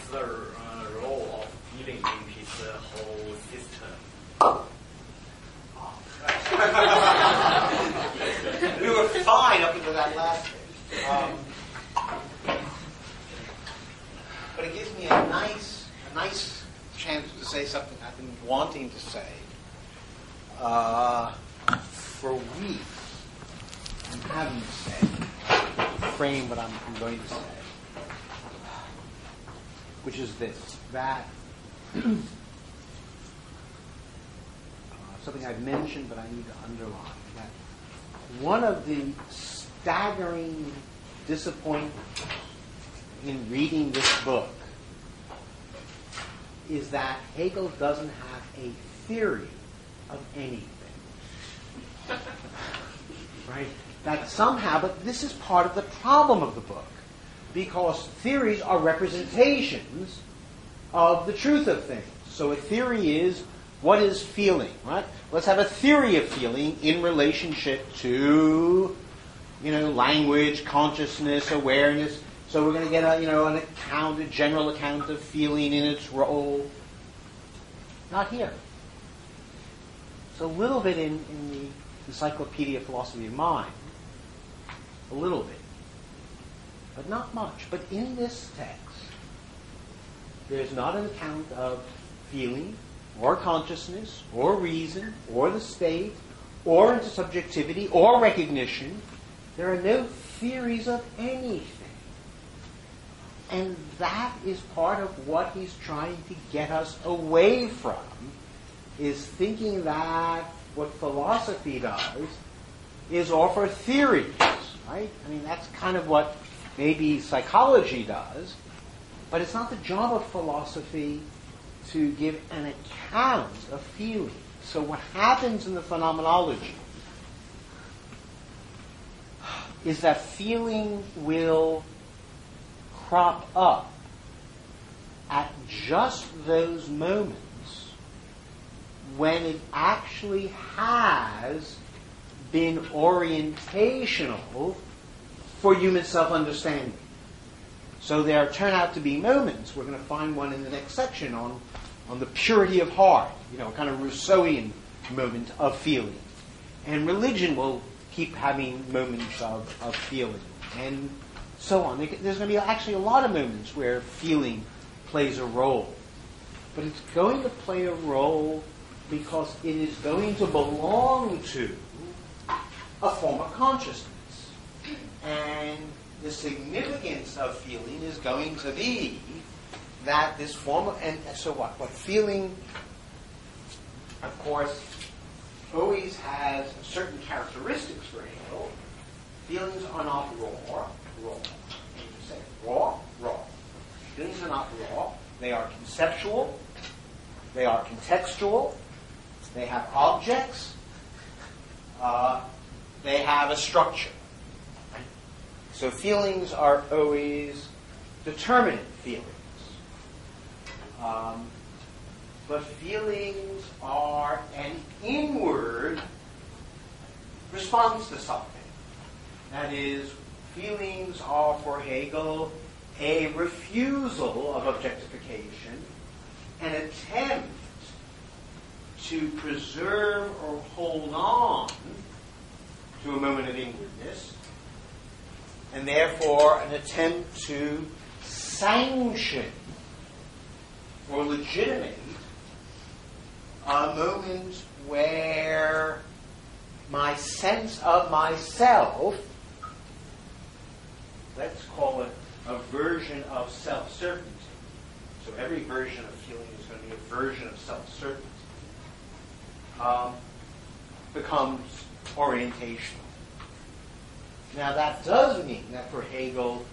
the role of feeling in his whole system. We were fine up until that last bit. But it gives me a nice chance to say something I've been wanting to say for weeks. I haven't said. Frame what I'm going to say, which is this: that something I've mentioned, but I need to underline that one of the staggering disappointments in reading this book is that Hegel doesn't have a theory of anything. Right? That somehow, but this is part of the problem of the book, because theories are representations of the truth of things. So a theory is, what is feeling, right? Let's have a theory of feeling in relationship to, language, consciousness, awareness. So we're going to get a general account of feeling in its role. Not here. It's a little bit in the Encyclopedia of Philosophy of Mind. A little bit. But not much. But in this text, there's not an account of feeling, or consciousness, or reason, or the state, or intersubjectivity, or recognition. There are no theories of anything. And that is part of what he's trying to get us away from, is thinking that what philosophy does is offer theories, right? I mean, that's kind of what maybe psychology does, but it's not the job of philosophy to give an account of feeling. So what happens in the phenomenology is that feeling will crop up at just those moments when it actually has been orientational for human self-understanding. So there turn out to be moments, we're going to find one in the next section on the purity of heart, kind of Rousseauian moment of feeling. And religion will keep having moments of feeling, and so on. There's going to be actually a lot of moments where feeling plays a role. But it's going to play a role because it is going to belong to a form of consciousness. And the significance of feeling is going to be that this form of, and so what? What feeling, of course, always has certain characteristics for Hegel. Feelings are not raw. You say raw. Feelings are not raw. They are conceptual. They are contextual. They have objects. They have a structure. So feelings are always determinate feelings. But feelings are an inward response to something. That is, feelings are for Hegel a refusal of objectification, an attempt to preserve or hold on to a moment of inwardness, and therefore an attempt to sanction or legitimate a moment where my sense of myself, let's call it a version of self-certainty. So every version of feeling is going to be a version of self-certainty. Becomes orientational. Now that does mean that for Hegel,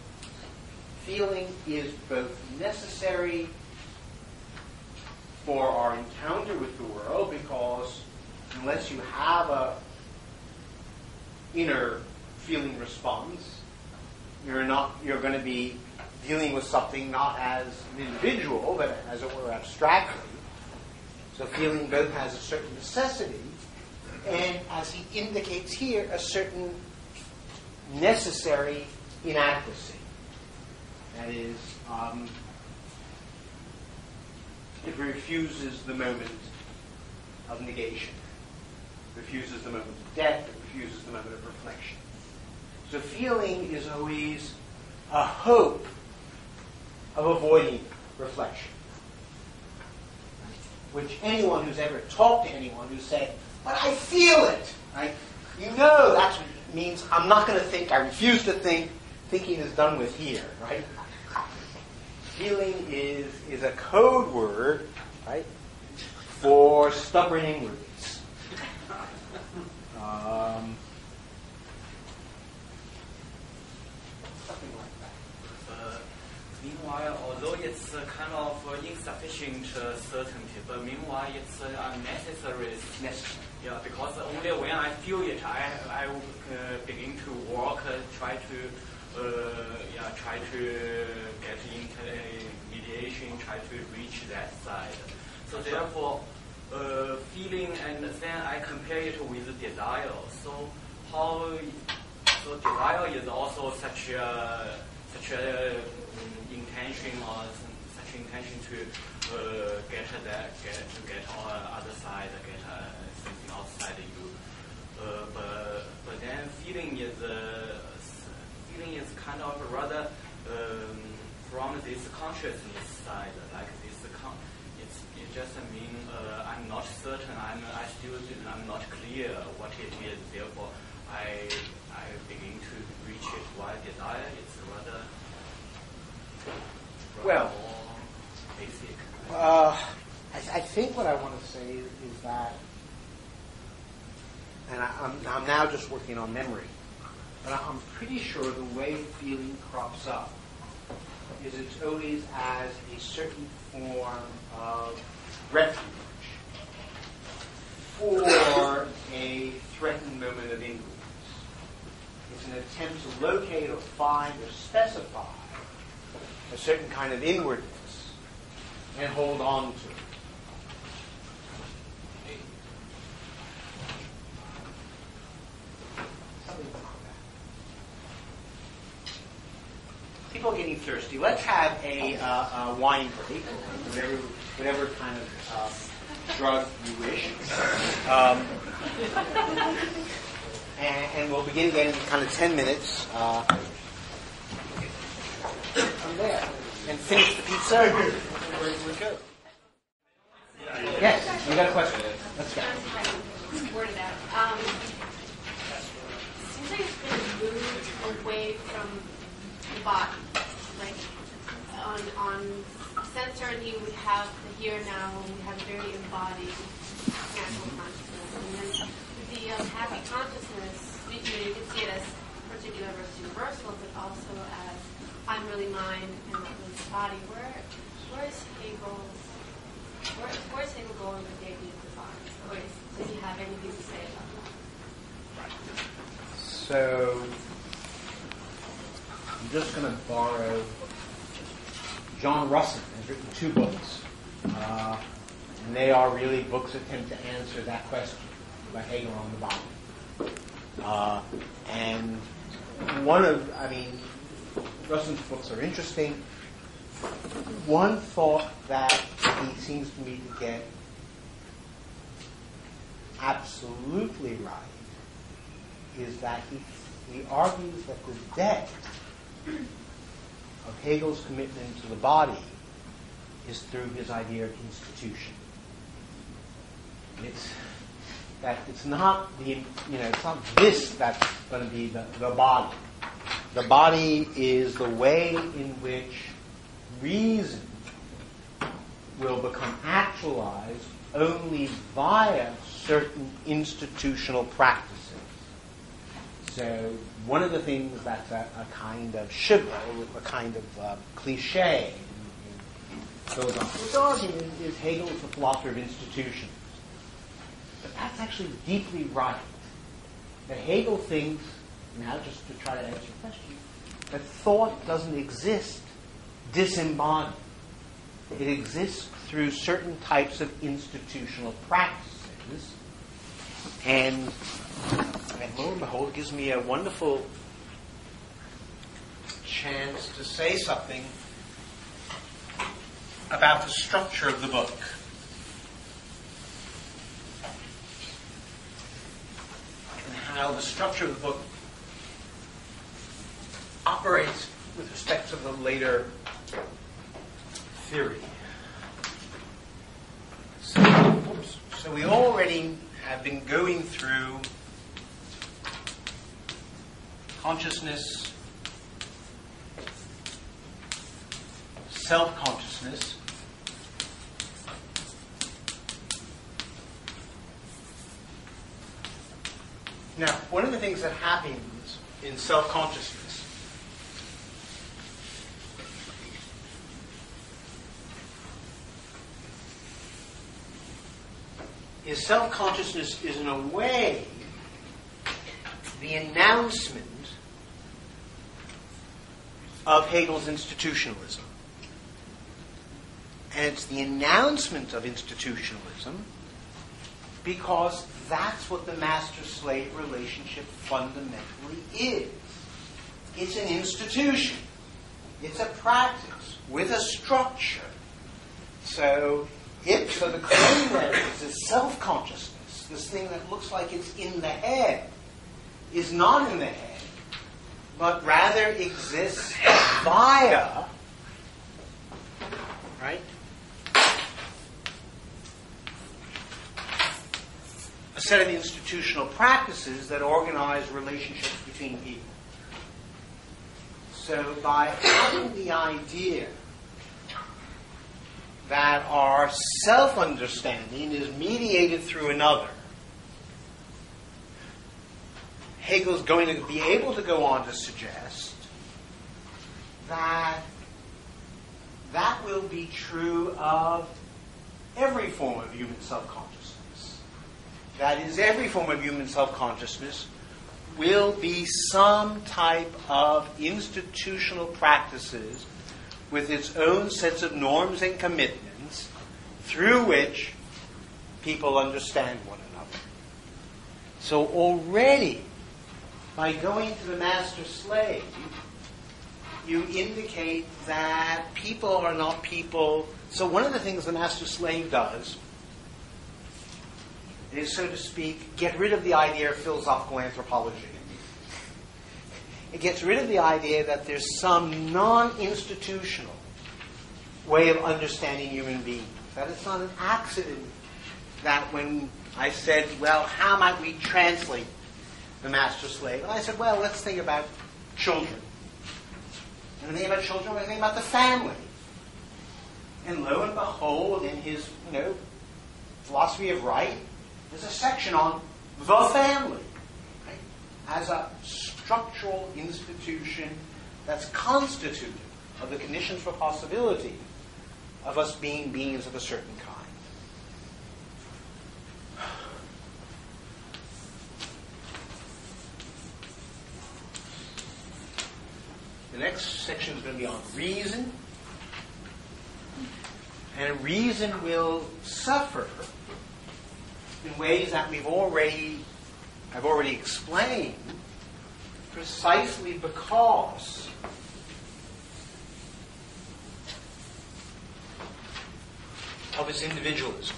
feeling is both necessary for our encounter with the world, because unless you have a inner feeling response, you're going to be dealing with something not as an individual, but as it were abstractly. So feeling both has a certain necessity, and as he indicates here, a certain necessary inadequacy. That is, it refuses the moment of negation, refuses the moment of death, it refuses the moment of reflection. So feeling is always a hope of avoiding reflection, which anyone who's ever talked to anyone who said, "But I feel it," right? You know that's what it means. I'm not going to think. I refuse to think. Thinking is done with here, right? Feeling is a code word, right, for stubborn inwards. Something like that. Meanwhile, although it's kind of insufficient certainty, but meanwhile it's unnecessary. Necessary. Yeah, because only when I feel it, I begin to work, try to get into mediation, try to reach that side. So therefore, feeling, and then I compare it with desire. So desire is also such a intention, or such intention to get on other side, get something outside you. But then feeling is kind of rather from this consciousness side, like this. It just means I'm not certain. I'm not clear what it is. Therefore, I begin to reach it. While desire, it's rather more basic. I think what I want to say is that, and I'm now just working on memory, but I'm pretty sure the way feeling crops up is it's always as a certain form of refuge for a threatened moment of inwards. It's an attempt to locate or find or specify a certain kind of inwardness and hold on to it. People are getting thirsty. Let's have a wine break, whatever kind of drug you wish. And we'll begin again in kind of 10 minutes from there. And finish the pizza, and we're good. Yes, you got a question? Let's go. Word it out. Seems like it's been moved away from the body. Like on sensory, we have the here and now, and we have very embodied natural consciousness. And then the happy consciousness, you can see it as particular versus universal, but also as I'm really mine and not really the body. Where's Hegel going with the idea of the body? Or does he have anything to say about that? So I'm just going to borrow. John Ruskin has written 2 books, and they are really books attempt to answer that question about Hegel on the body. And Ruskin's books are interesting. One thought that he seems to me to get absolutely right is that he argues that the depth of Hegel's commitment to the body is through his idea of institution. It's not this that's going to be the body. The body is the way in which reason will become actualized only via certain institutional practices. So one of the things that's a kind of shibboleth, a kind of cliche in philosophy is Hegel's the philosopher of institutions. But that's actually deeply right. That Hegel thinks, now just to try to answer your question, that thought doesn't exist disembodied. It exists through certain types of institutional practices. And lo and behold, it gives me a wonderful chance to say something about the structure of the book. And how the structure of the book operates with respect to the later theory. So we already have been going through consciousness, self-consciousness, now, one of the things that happens in self-consciousness is self-consciousness is in a way the announcement of Hegel's institutionalism. And it's the announcement of institutionalism because that's what the master-slave relationship fundamentally is. It's an institution. It's a practice with a structure. So the claim there is this self-consciousness, this thing that looks like it's in the head, is not in the head, but rather exists via, right, a set of institutional practices that organize relationships between people. So by having the idea that our self-understanding is mediated through another, Hegel's going to be able to go on to suggest that that will be true of every form of human self-consciousness. That is, every form of human self-consciousness will be some type of institutional practices with its own sets of norms and commitments through which people understand one another. So already, by going to the master-slave, you indicate that people are not people. So one of the things the master-slave does is, so to speak, get rid of the idea of philosophical anthropology. It gets rid of the idea that there's some non-institutional way of understanding human beings. That it's not an accident that when I said, well, how might we translate the master-slave? And I said, well, let's think about children. And when we think about children, we think about the family. And lo and behold, in his, philosophy of right, there's a section on the family, right, as a structural institution that's constituted of the conditions for possibility of us being beings of a certain kind. The next section is going to be on reason. And reason will suffer in ways that I've already explained, precisely because of its individualism.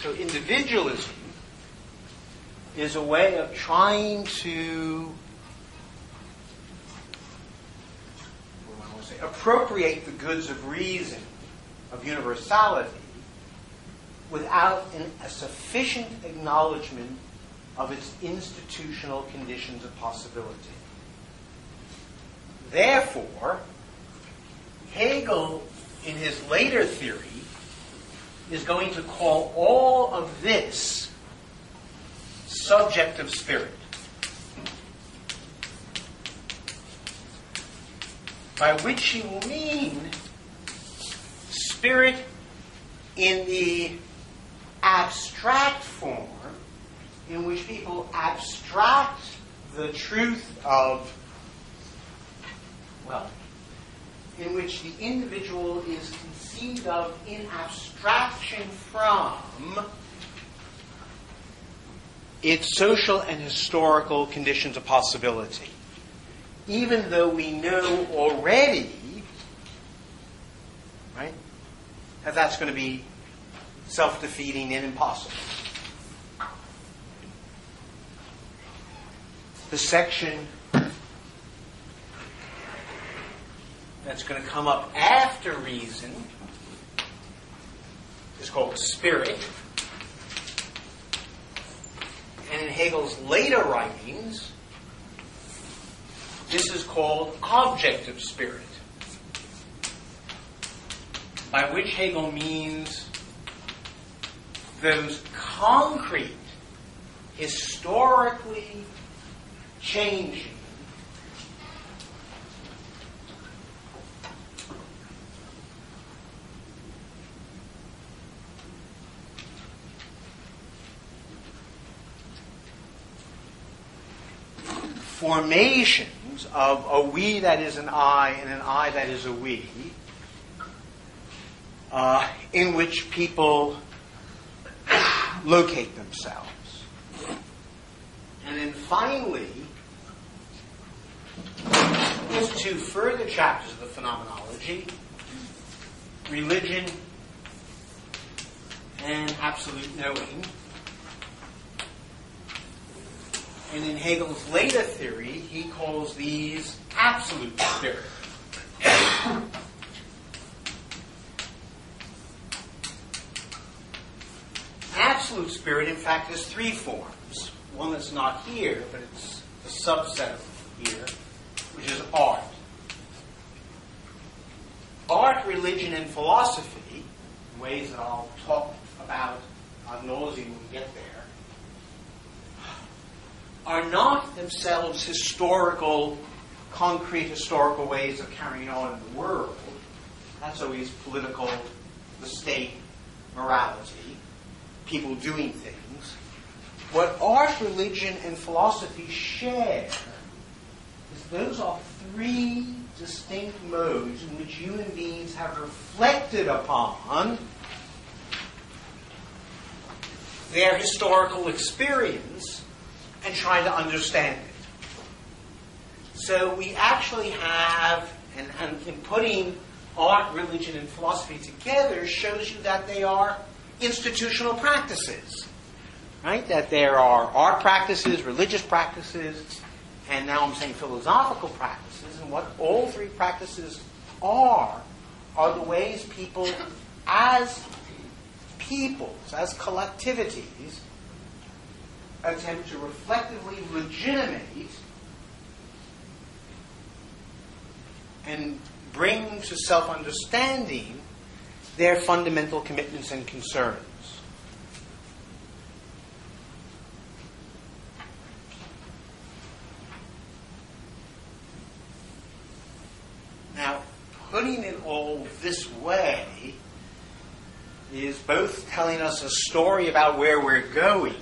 So individualism is a way of trying to appropriate the goods of reason, of universality, without a sufficient acknowledgement of its institutional conditions of possibility. Therefore, Hegel, in his later theory, is going to call all of this subjective spirit. By which he will mean spirit in the abstract form in which people abstract the truth of, well, in which the individual is conceived of in abstraction from its social and historical conditions of possibility. Even though we know already, right, that that's going to be self-defeating and impossible. The section that's going to come up after reason is called spirit. And in Hegel's later writings, this is called objective spirit, by which Hegel means those concrete, historically changing, formations of a we that is an I and an I that is a we, in which people locate themselves. And then finally, there's two further chapters of the Phenomenology, religion and absolute knowing. And in Hegel's later theory, he calls these absolute spirit. Absolute spirit, in fact, has three forms. One that's not here, but it's a subset of here, which is art. Art, religion, and philosophy, in ways that I'll talk about ad nauseum when we get there, are not themselves historical, concrete historical ways of carrying on in the world. That's always political, the state, morality, people doing things. What art, religion, and philosophy share is those are three distinct modes in which human beings have reflected upon their historical experience and trying to understand it. So we actually have, and in putting art, religion, and philosophy together shows you that they are institutional practices, right? That there are art practices, religious practices, and now I'm saying philosophical practices. And what all three practices are the ways people, as peoples, as collectivities, attempt to reflectively legitimate and bring to self-understanding their fundamental commitments and concerns. Now, putting it all this way is both telling us a story about where we're going,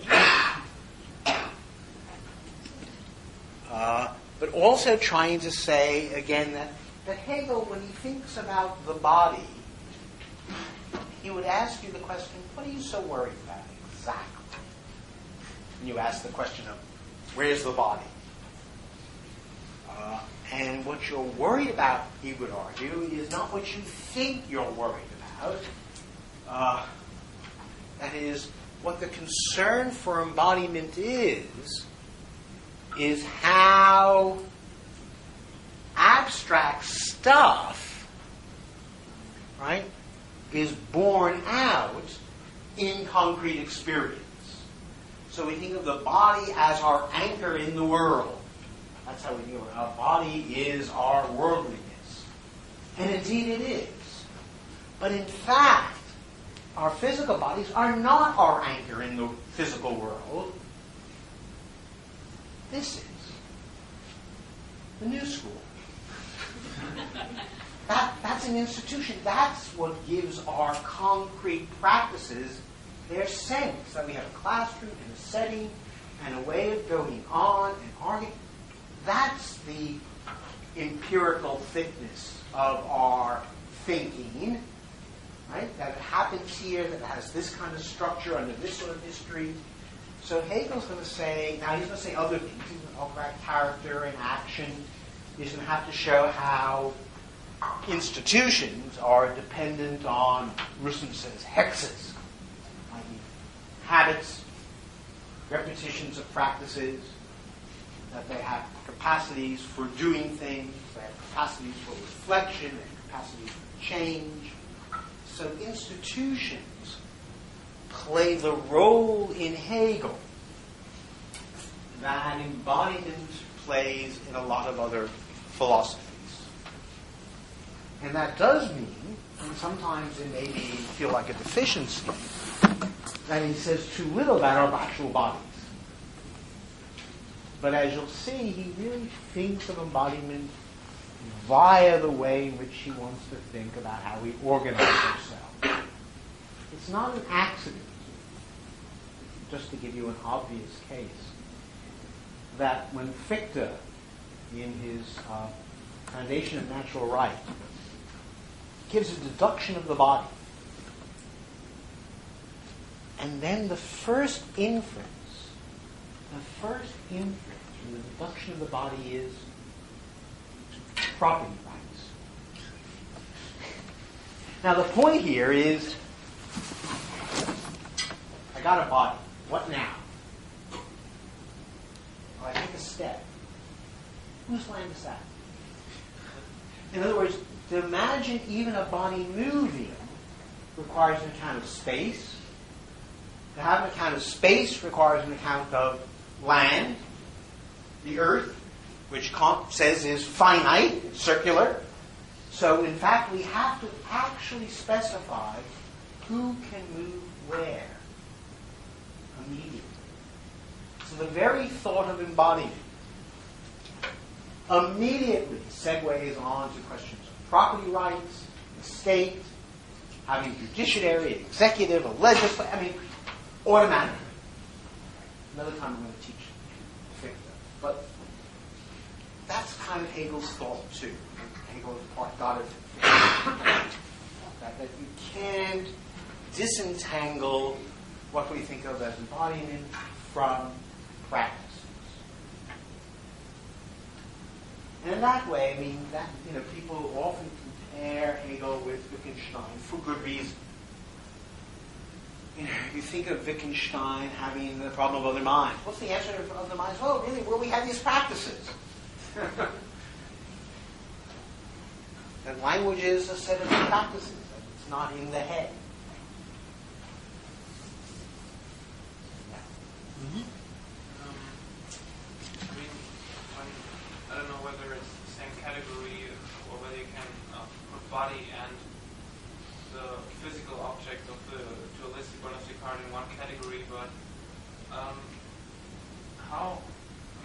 but also trying to say, again, that Hegel, when he thinks about the body, he would ask you the question, what are you so worried about exactly? And you ask the question of, where's the body? And what you're worried about, he would argue, is not what you think you're worried about. That is, what the concern for embodiment is how abstract stuff, right, is borne out in concrete experience. So we think of the body as our anchor in the world. That's how we think of it. Our body is our worldliness. And indeed it is. But in fact, our physical bodies are not our anchor in the physical world. This is the new school. That's an institution. That's what gives our concrete practices their sense. That we have a classroom and a setting and a way of going on and arguing. That's the empirical thickness of our thinking, right? That it happens here, that it has this kind of structure under this sort of history. So Hegel's going to say, now he's going to say other things. He's going to talk about character and action. He's going to have to show how institutions are dependent on, Russell says, hexes, i.e. habits, repetitions of practices, that they have capacities for doing things, they have capacities for reflection, they have capacities for change. So institutions play the role in Hegel that embodiment plays in a lot of other philosophies. And that does mean, and sometimes it may feel like a deficiency, that he says too little about our actual bodies. But as you'll see, he really thinks of embodiment via the way in which he wants to think about how we organize ourselves. It's not an accident, just to give you an obvious case, that when Fichte, in his Foundation of Natural Right, gives a deduction of the body, and then the first inference from the deduction of the body is property rights. Now the point here is, I got a body. What now? Well, I take a step. Whose land is that? In other words, to imagine even a body moving requires an account of space. To have an account of space requires an account of land, the earth, which Kant says is finite, circular. So, in fact, we have to actually specify who can move where immediately. So the very thought of embodiment immediately segues on to questions of property rights, the state, having a judiciary, an executive, a legislature, automatically. Another time I'm going to teach Fichte. But that's kind of Hegel's thought too. Hegel got it. That you can't disentangle what we think of as embodiment from practices. And in that way, people often compare Hegel with Wittgenstein for good reason. You think of Wittgenstein having the problem of other minds. What's the answer to other minds? Well, really, where we have these practices. That language is a set of practices. It's not in the head. Mm-hmm. I don't know whether it's the same category or whether you can put body and the physical object of the dualistic one of Descartes in one category, but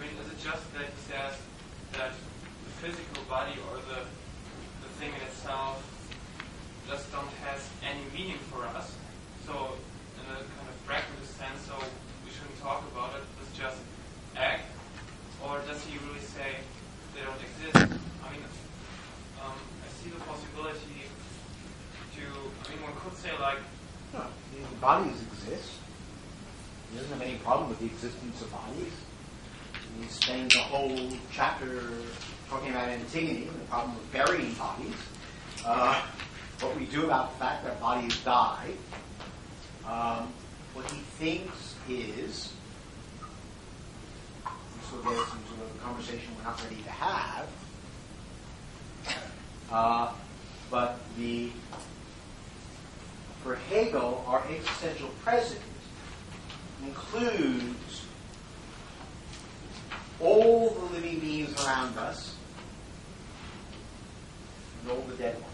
is it just that he says that the physical body or the thing in itself just don't has any meaning for us? So in a kind of pragmatist sense, so we shouldn't talk about it, it's just act? Or does he really say they don't exist? I see the possibility one could say no, bodies exist. He doesn't have any problem with the existence of bodies. He spends a whole chapter talking about Antigone and the problem of burying bodies. What we do about the fact that bodies die. What he thinks is, this will get into a conversation we're not ready to have, but for Hegel, our existential present includes all the living beings around us and all the dead ones.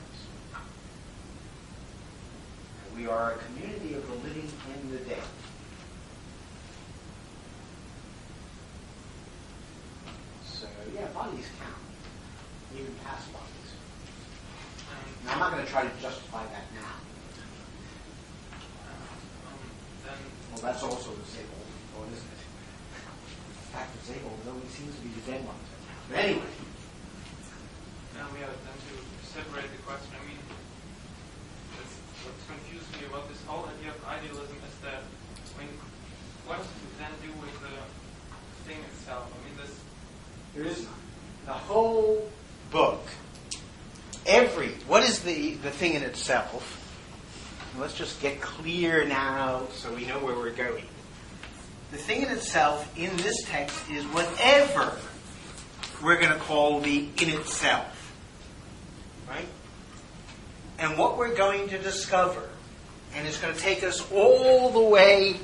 We we are a community of the living and the dead. So, yeah, bodies count, even past bodies. Now, I'm not going to try to justify that now. Well, that's also disabled, isn't it? In fact, disabled, though he seems to be the dead one. But anyway. Now we have then to separate the question. I mean, what's confused me about this whole idea of idealism is that, I mean, what does it then do with the thing itself? I mean, there is none. The whole book, what is the thing in itself? Let's just get clear now so we know where we're going. The thing in itself in this text is whatever we're going to call the in itself. Right? And what we're going to discover, and it's going to take us all the way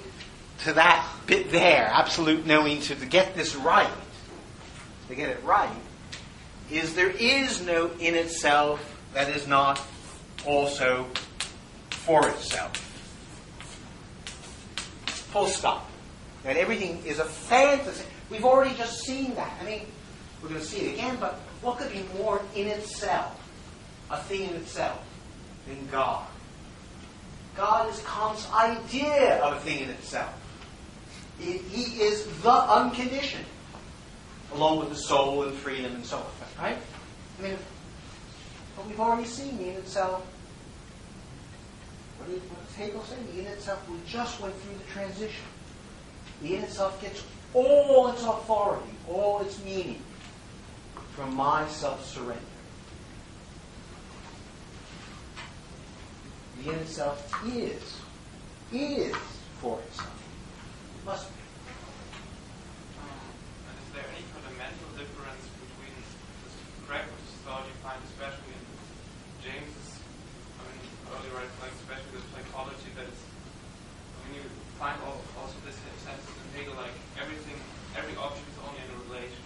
to that bit there, absolute knowing, to get this right, to get it right, is there is no in itself that is not also for itself. Full stop. That everything is a fantasy. We've already just seen that. I mean, we're going to see it again, but what could be more in itself, a thing in itself, than God? God is Kant's idea of a thing in itself. He is the unconditioned, along with the soul and freedom and so on. Right? I mean, but we've already seen the in itself. What does Hegel say? The in itself, we just went through the transition. The in itself gets all its authority, all its meaning from my self-surrender. The in itself is for itself. It must be. And is there any fundamental difference between this pragmatist thought you find, especially in James's, early writings, like especially the psychology, that is, you find also this sense in Hegel, like every object is only in a relation.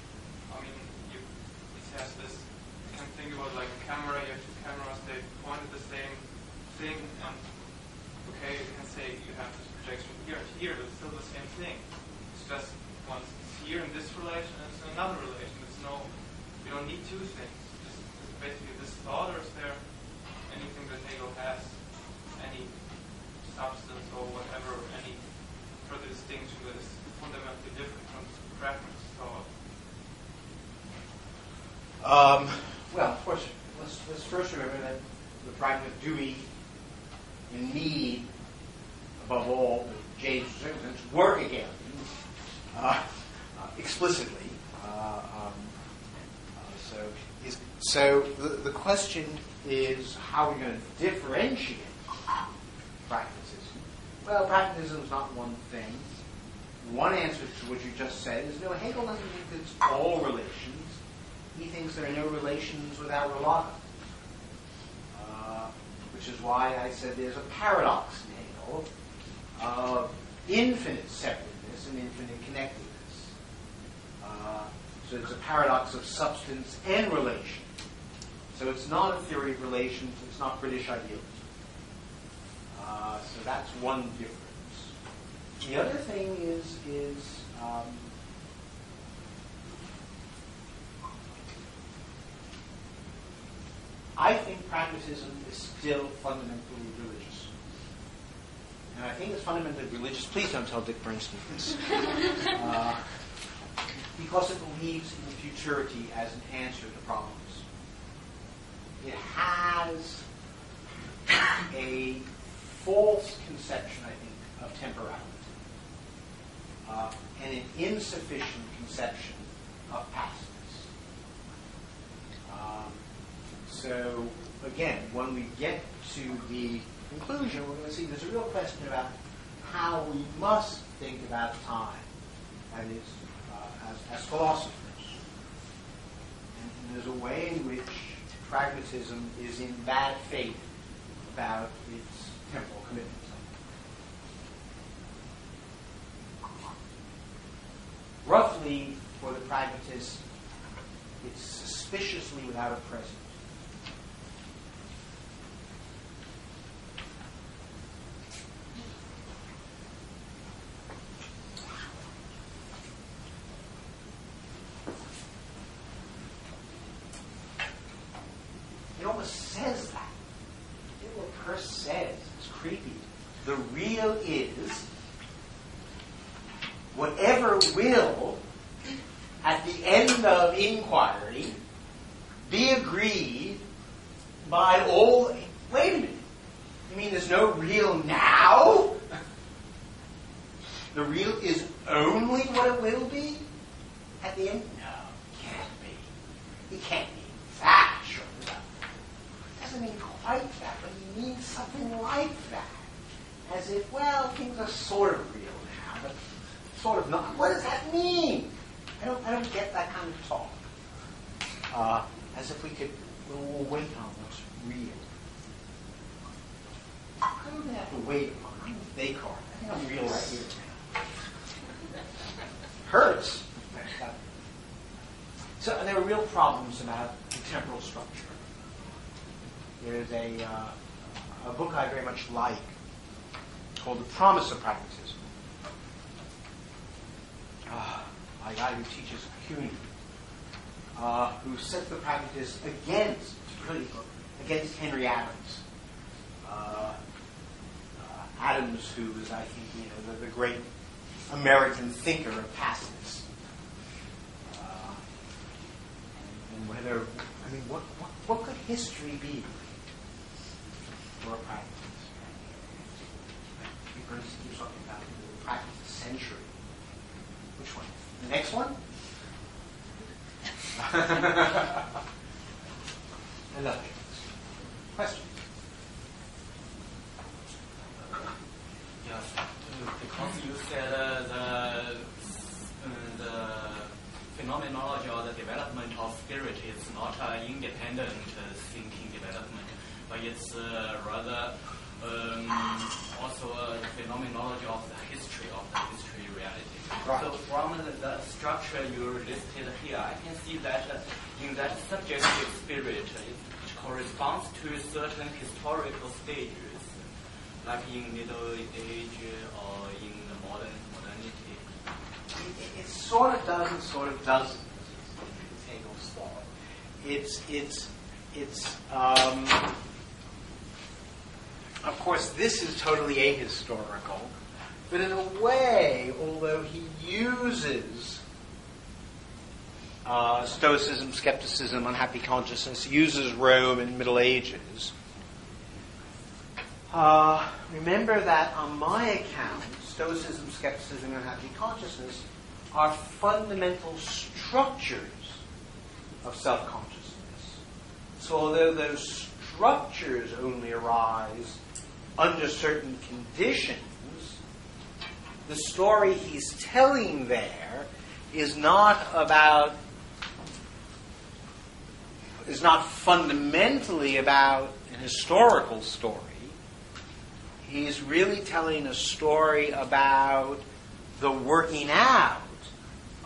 He says this, you can think about like a camera, you have two cameras, they point at the same thing, and okay, you can say you have this projection here and here, but it's still the same thing. It's just once it's here in this relation, and it's in another relation. You don't need two things. It's basically this thought, or is there anything that Hegel has, any substance or whatever, any further distinction that is fundamentally different from pragmatist thought? Well, of course, let's first remember that the pragmatists do and need, above all, James' circumstance, work again, explicitly. So the question is how we're going to differentiate pragmatism. Well, pragmatism is not one thing. One answer to what you just said is no, Hegel doesn't think it's all relations. He thinks there are no relations without relata. Which is why I said there's a paradox in Hegel of infinite separateness and infinite connectedness. So there's a paradox of substance and relation. So it's not a theory of relations, it's not British idealism. So that's one difference. The other thing is I think pragmatism is still fundamentally religious. And I think it's fundamentally religious. Please don't tell Dick Bernstein this. Because it believes in futurity as an answer to problems. It has a false conception, I think, of temporality. And an insufficient conception of pastness. So, again, when we get to the conclusion, we're going to see there's a real question about how we must think about time, that is, as philosophers. And there's a way in which pragmatism is in bad faith about its temporal commitments. Roughly, for the pragmatist, it's suspiciously without a present. real is, whatever will, at the end of inquiry, be agreed by all. Wait a minute. You mean there's no real now? The real is only what it will be at the end? No, it can't be. It can't be that, sure. It doesn't mean quite that, but it means something like that. As if, well, things are sort of real now, but sort of not. What does that mean? I don't get that kind of talk. As if we could, we'll wait on what's real. I don't have to wait on Descartes. I think I'm real right here now. Hurts. So there are real problems about temporal structure. There's a book I very much like called The Promise of Pragmatism. A guy who teaches CUNY, who sets the pragmatist against Henry Adams. Adams, who is, I think, the great American thinker of passives. And whether, I mean, what could history be for a pragmatist? Bernstein keeps talking about the pragmatist century. Which one? The next one? Another question. Yes, because you said the phenomenology or the development of spirit is not an independent thinking development, but it's rather also the phenomenology of the history reality. Right. So from the structure you listed here, I can see that in that subjective spirit, it corresponds to certain historical stages, like in Middle Age or in the modernity. It sort of does and sort of doesn't. It's Hegel's thought. Of course, this is totally ahistorical, but in a way, although he uses Stoicism, skepticism, unhappy consciousness, uses Rome in Middle Ages, remember that on my account, Stoicism, skepticism, and unhappy consciousness are fundamental structures of self-consciousness. So although those structures only arise under certain conditions, the story he's telling there is not fundamentally about an historical story. He's really telling a story about the working out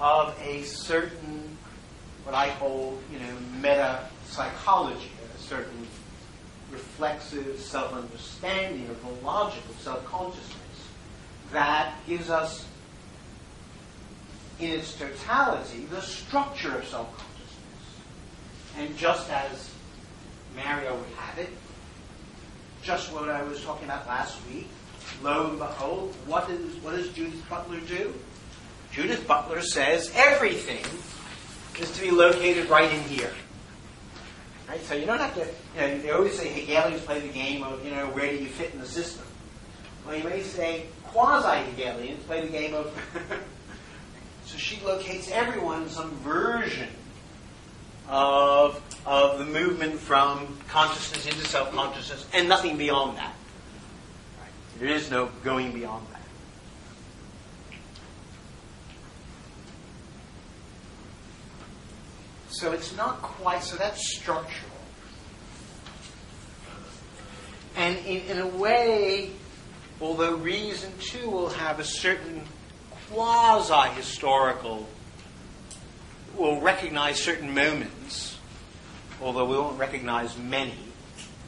of a certain, what I call, meta-psychology, a certain reflexive self-understanding of the logic of self-consciousness that gives us, in its totality, the structure of self-consciousness. And just as Mario would have it, just what I was talking about last week, lo and behold, what does Judith Butler do? Judith Butler says everything is to be located right in here. Right? So you don't have to, they always say Hegelians play the game of, where do you fit in the system? Well, you may say quasi-Hegelians play the game of, so she locates everyone in some version of the movement from consciousness into self-consciousness and nothing beyond that. Right? There is no going beyond that. So it's not quite, so that's structural. And in a way, although reason too will have a certain quasi-historical, will recognize certain moments, although we won't recognize many,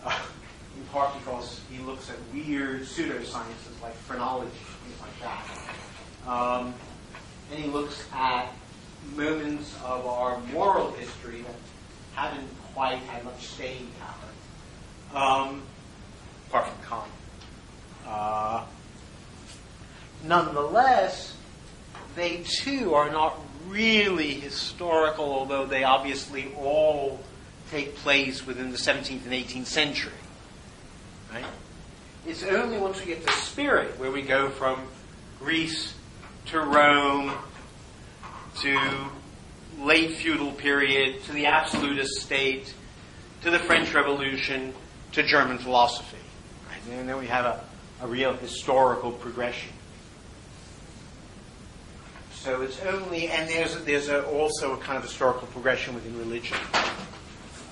in part because he looks at weird pseudosciences like phrenology, things like that. And he looks at moments of our moral history that haven't quite had much staying power, apart from Kant. nonetheless, they too are not really historical, although they obviously all take place within the 17th and 18th century. Right? It's only once we get to spirit where we go from Greece to Rome to late feudal period to the absolutist state to the French Revolution to German philosophy. Right? And then we have a real historical progression. So it's only, and there's also a kind of historical progression within religion.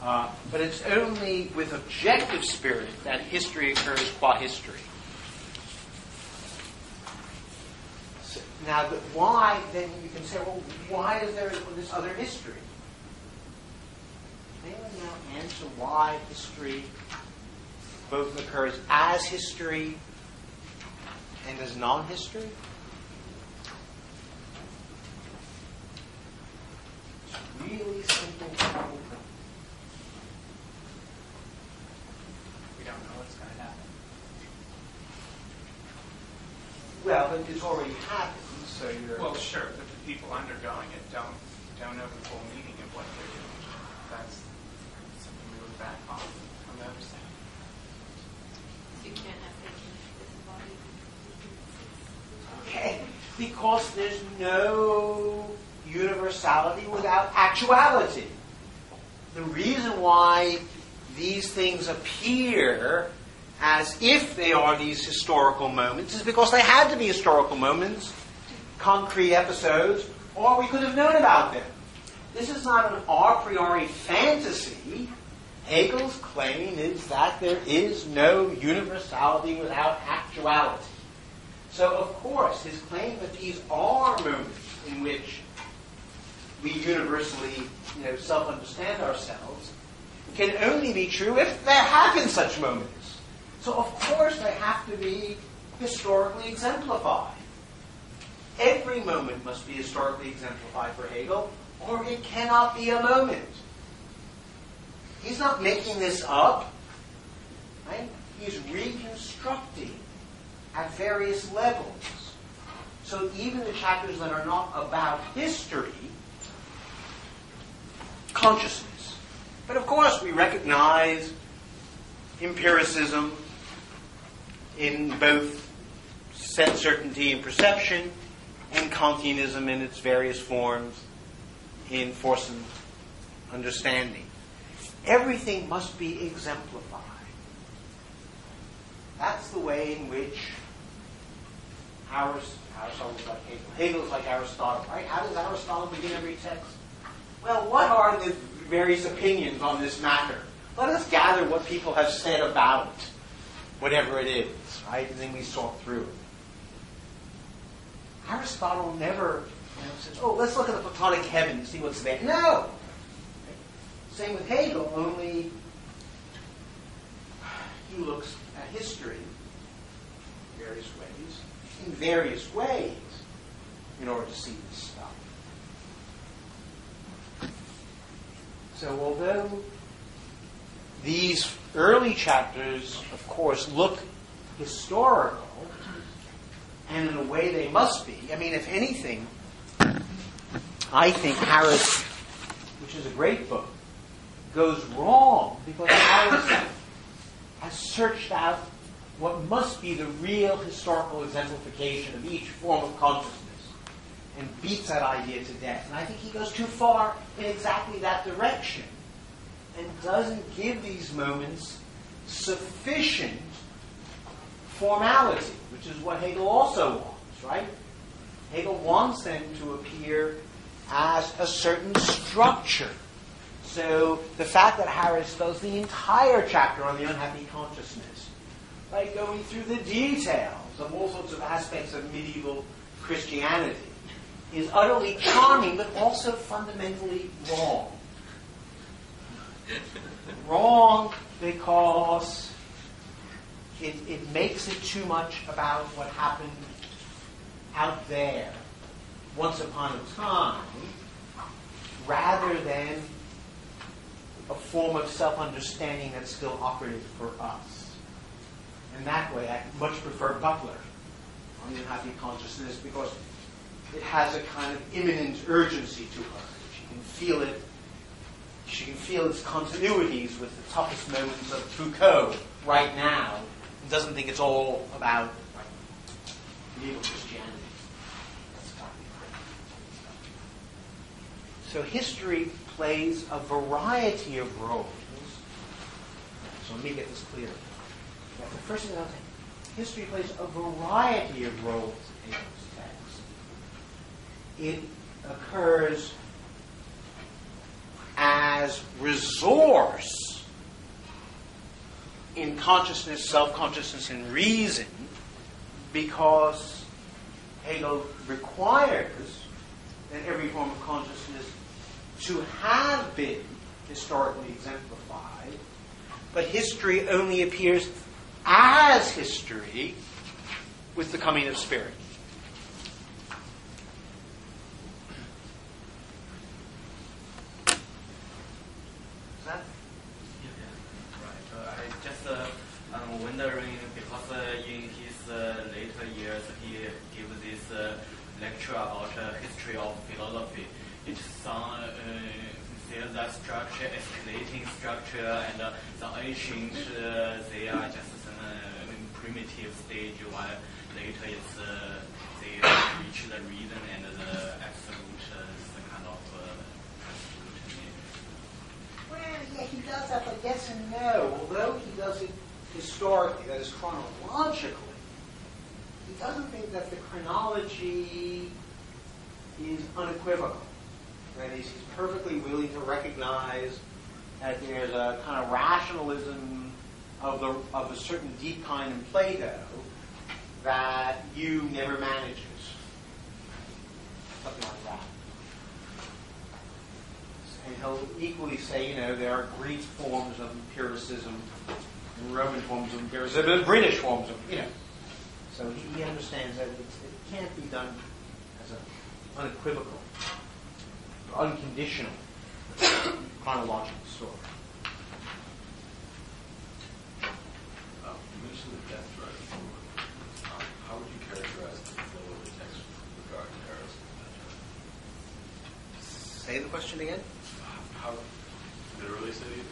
But it's only with objective spirit that history occurs qua history. So, now, why, then you can say, well, why is there this other history? Can anyone now answer why history both occurs as history and as non-history? Really simple problem. We don't know what's going to happen. Well, but it's already happened, so you're... Well, sure, but the people undergoing it don't know the full meaning of what they're doing. That's something we look back on the other side. You can't have thinking with the body. Okay, because there's no universality without actuality. The reason why these things appear as if they are these historical moments is because they had to be historical moments, concrete episodes, or we could have known about them. This is not an a priori fantasy. Hegel's claim is that there is no universality without actuality. So, of course, his claim that these are moments in which we universally, self-understand ourselves, can only be true if there have been such moments. So, of course, they have to be historically exemplified. Every moment must be historically exemplified for Hegel, or it cannot be a moment. He's not making this up. Right? He's reconstructing at various levels. So even the chapters that are not about history, consciousness. But of course we recognize empiricism in both sense certainty and perception, and Kantianism in its various forms in force and understanding. Everything must be exemplified. That's the way in which Aristotle is like Hegel. Hegel is like Aristotle, right? How does Aristotle begin every text? Well, what are the various opinions on this matter? Let us gather what people have said about whatever it is, right? And then we sort through it. Aristotle never says, oh, let's look at the Platonic heaven and see what's there. No! Same with Hegel, only he looks at history in various ways in order to see this stuff. So although these early chapters, of course, look historical, and in a way they must be, I mean, if anything, I think Harris, which is a great book, goes wrong because Harris has searched out what must be the real historical exemplification of each form of consciousness and beats that idea to death. And I think he goes too far in exactly that direction and doesn't give these moments sufficient formality, which is what Hegel also wants, right? Hegel wants them to appear as a certain structure. So the fact that Harris does the entire chapter on the unhappy consciousness, right, going through the details of all sorts of aspects of medieval Christianity, is utterly charming, but also fundamentally wrong. Wrong because it makes it too much about what happened out there once upon a time, rather than a form of self-understanding that's still operative for us. And that way, I much prefer Butler on the unhappy consciousness because it has a kind of imminent urgency to her. She can feel it. She can feel its continuities with the toughest moments of Foucault right now. And doesn't think it's all about medieval Christianity. That's got to be correct. So history plays a variety of roles. So let me get this clear. The first thing I'll say, history plays a variety of roles in Hegel's text. It occurs as resource in consciousness, self-consciousness, and reason because Hegel requires that every form of consciousness to have been historically exemplified, but history only appears as history with the coming of spirit. I just wondering because in his later years he gave this lecture about history of philosophy. It there's a structure, escalating structure, and the ancient they are just some primitive stage, while later it's they reach the reason and the absolute the kind of absolute. Well, yeah, he does that, but yes and no. Although he does it historically, that is chronologically, he doesn't think that the chronology is unequivocal. That is, he's perfectly willing to recognize that there's a kind of rationalism of a certain deep kind in Plato that you never manages. Something like that. And he'll equally say, there are Greek forms of empiricism and Roman forms of empiricism and British forms of, So he understands that it can't be done as an unequivocal, unconditional chronological story. You mentioned the death drive before. How would you characterize the flow of the text regarding Eros and the death drive? Say the question again? How did it really say it?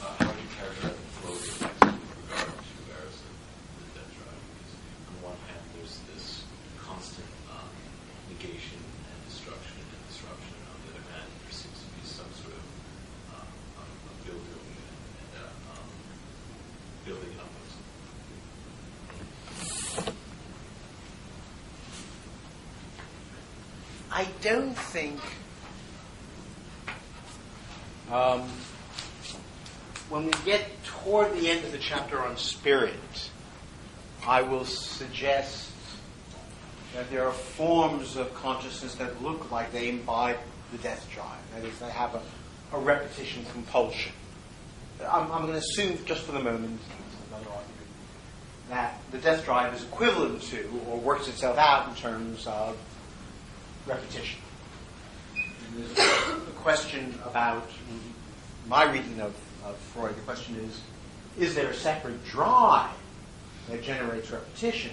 How would you characterize the flow of the text with regard to Eros and the death drive? Because on the one hand, there's this constant negation and destruction and disruption. On the other hand, there seems to be some sort of building and building up. I don't think when we get toward the end of the chapter on spirit, I will suggest that there are forms of consciousness that look like they imbibe the death drive. That is, they have a repetition compulsion. I'm going to assume, just for the moment, another argument, that the death drive is equivalent to or works itself out in terms of repetition. And there's a question about my reading of Freud. The question is there a separate drive that generates repetition?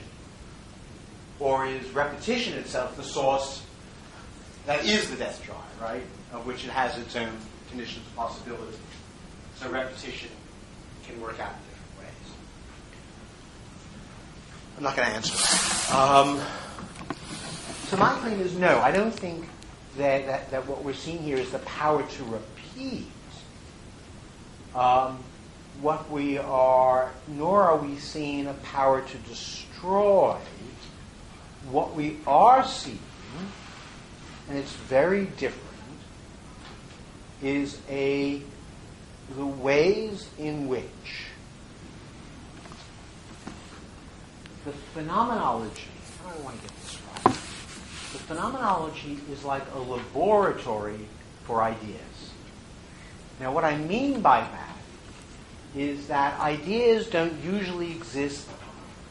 Or is repetition itself the source that is the death drive, right? Of which it has its own conditions of possibility. So repetition can work out in different ways. I'm not going to answer that. So my claim is no. I don't think that what we're seeing here is the power to repeat. What we are, nor are we seeing a power to destroy. What we are seeing, and it's very different, is the ways in which the phenomenology, how do I want to get this right? The phenomenology is like a laboratory for ideas. Now, what I mean by that is that ideas don't usually exist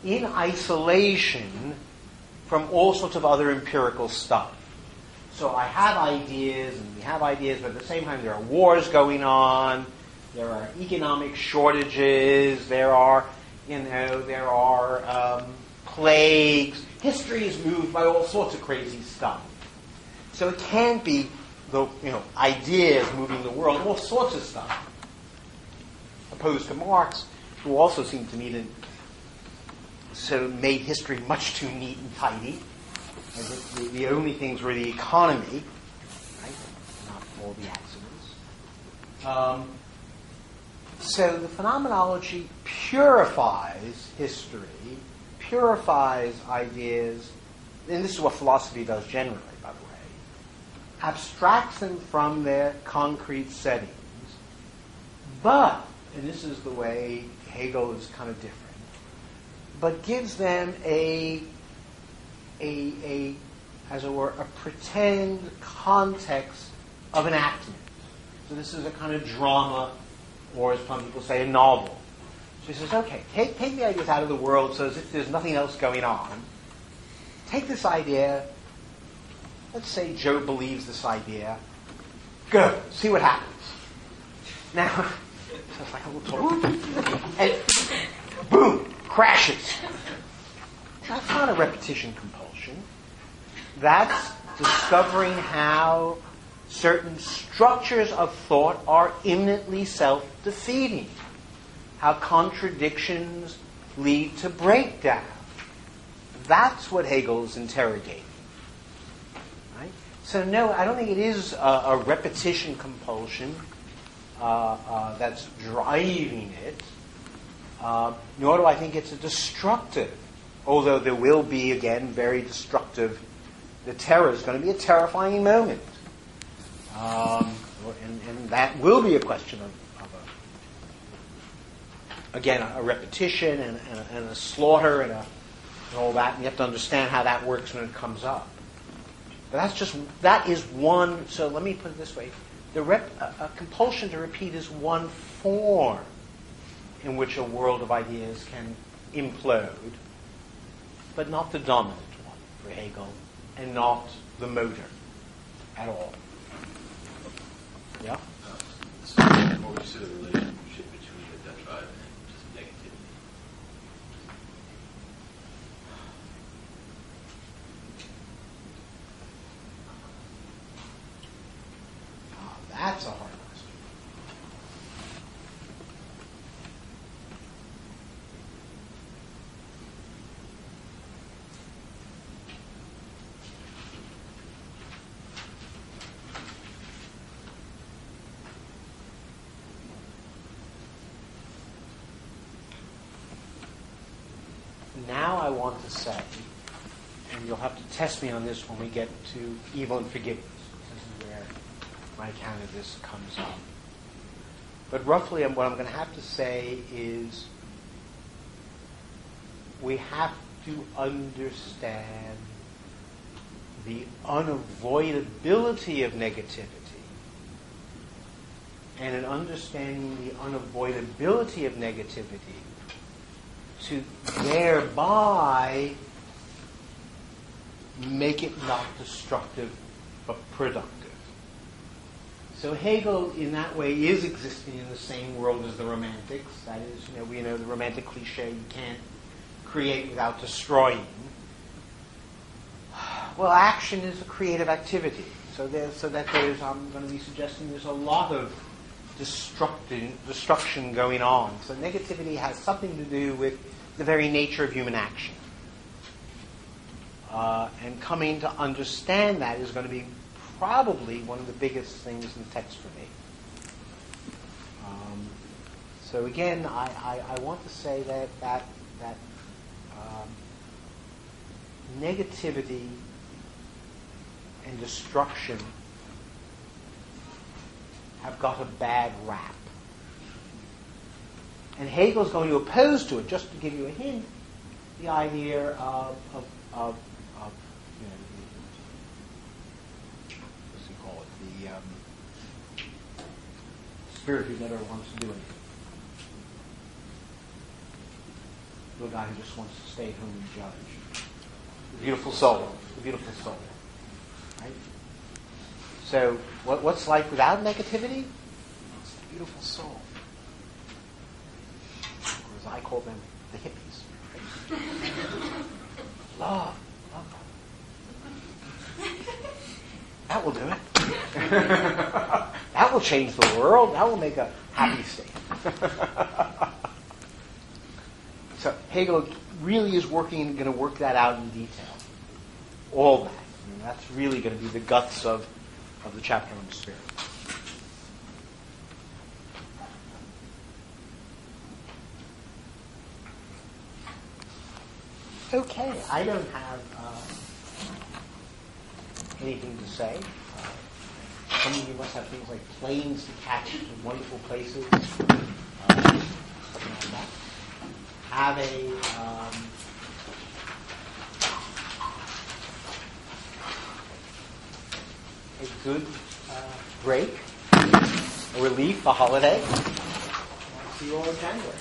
in isolation from all sorts of other empirical stuff. So I have ideas, and we have ideas, but at the same time there are wars going on, there are economic shortages, there are plagues. History is moved by all sorts of crazy stuff. So it can't be the ideas moving the world, all sorts of stuff. Opposed to Marx, who also seemed to me to made history much too neat and tidy. The only things were the economy, right? Not all the accidents. So the phenomenology purifies history, purifies ideas, and this is what philosophy does generally, by the way, abstracts them from their concrete settings, but, and this is the way Hegel is kind of different, but gives them as it were, a pretend context of enactment. So this is a kind of drama, or as some people say, a novel. So he says, okay, take the ideas out of the world so as if there's nothing else going on. Take this idea, let's say Joe believes this idea. Go, see what happens. Now, it's like a little talk. And boom, crashes. That's not a repetition compulsion. That's discovering how certain structures of thought are imminently self-defeating. How contradictions lead to breakdown. That's what Hegel's interrogating. Right? So no, I don't think it is a repetition compulsion that's driving it. Nor do I think it's a destructive. Although there will be, again, very destructive. The terror is going to be a terrifying moment. And that will be a question of a repetition and a slaughter and all that. And you have to understand how that works when it comes up. But that is one, so let me put it this way. A compulsion to repeat is one form in which a world of ideas can implode, but not the dominant one for Hegel, and not the motor at all. Yeah? So what would you say the relationship between the diatribe and just negativity? That's a hard question. Now I want to say, and you'll have to test me on this when we get to evil and forgiveness. This is where my account of this comes up. But roughly what I'm going to have to say is we have to understand the unavoidability of negativity. And in understanding the unavoidability of negativity, to thereby make it not destructive but productive. So Hegel, in that way, is existing in the same world as the Romantics. That is, we know the Romantic cliche, you can't create without destroying. Well, action is a creative activity. I'm going to be suggesting there's a lot of destruction going on. So negativity has something to do with the very nature of human action. And coming to understand that is going to be probably one of the biggest things in the text for me. So again, I want to say that negativity and destruction have got a bad rap. And Hegel's going to oppose to it, just to give you a hint, the idea of what's he call it? The spirit who never wants to do anything. The guy who just wants to stay at home and judge. The beautiful soul. The beautiful soul. Right? So, what's life without negativity? It's the beautiful soul. Or as I call them, the hippies. Love. That will do it. That will change the world. That will make a happy state. So Hegel really is going to work that out in detail. All that. I mean, that's really going to be the guts of the chapter on the spirit. Okay, I don't have anything to say. Some of you must have things like planes to catch in wonderful places. Something like that. Have a good break, a relief, a holiday. See you all in January.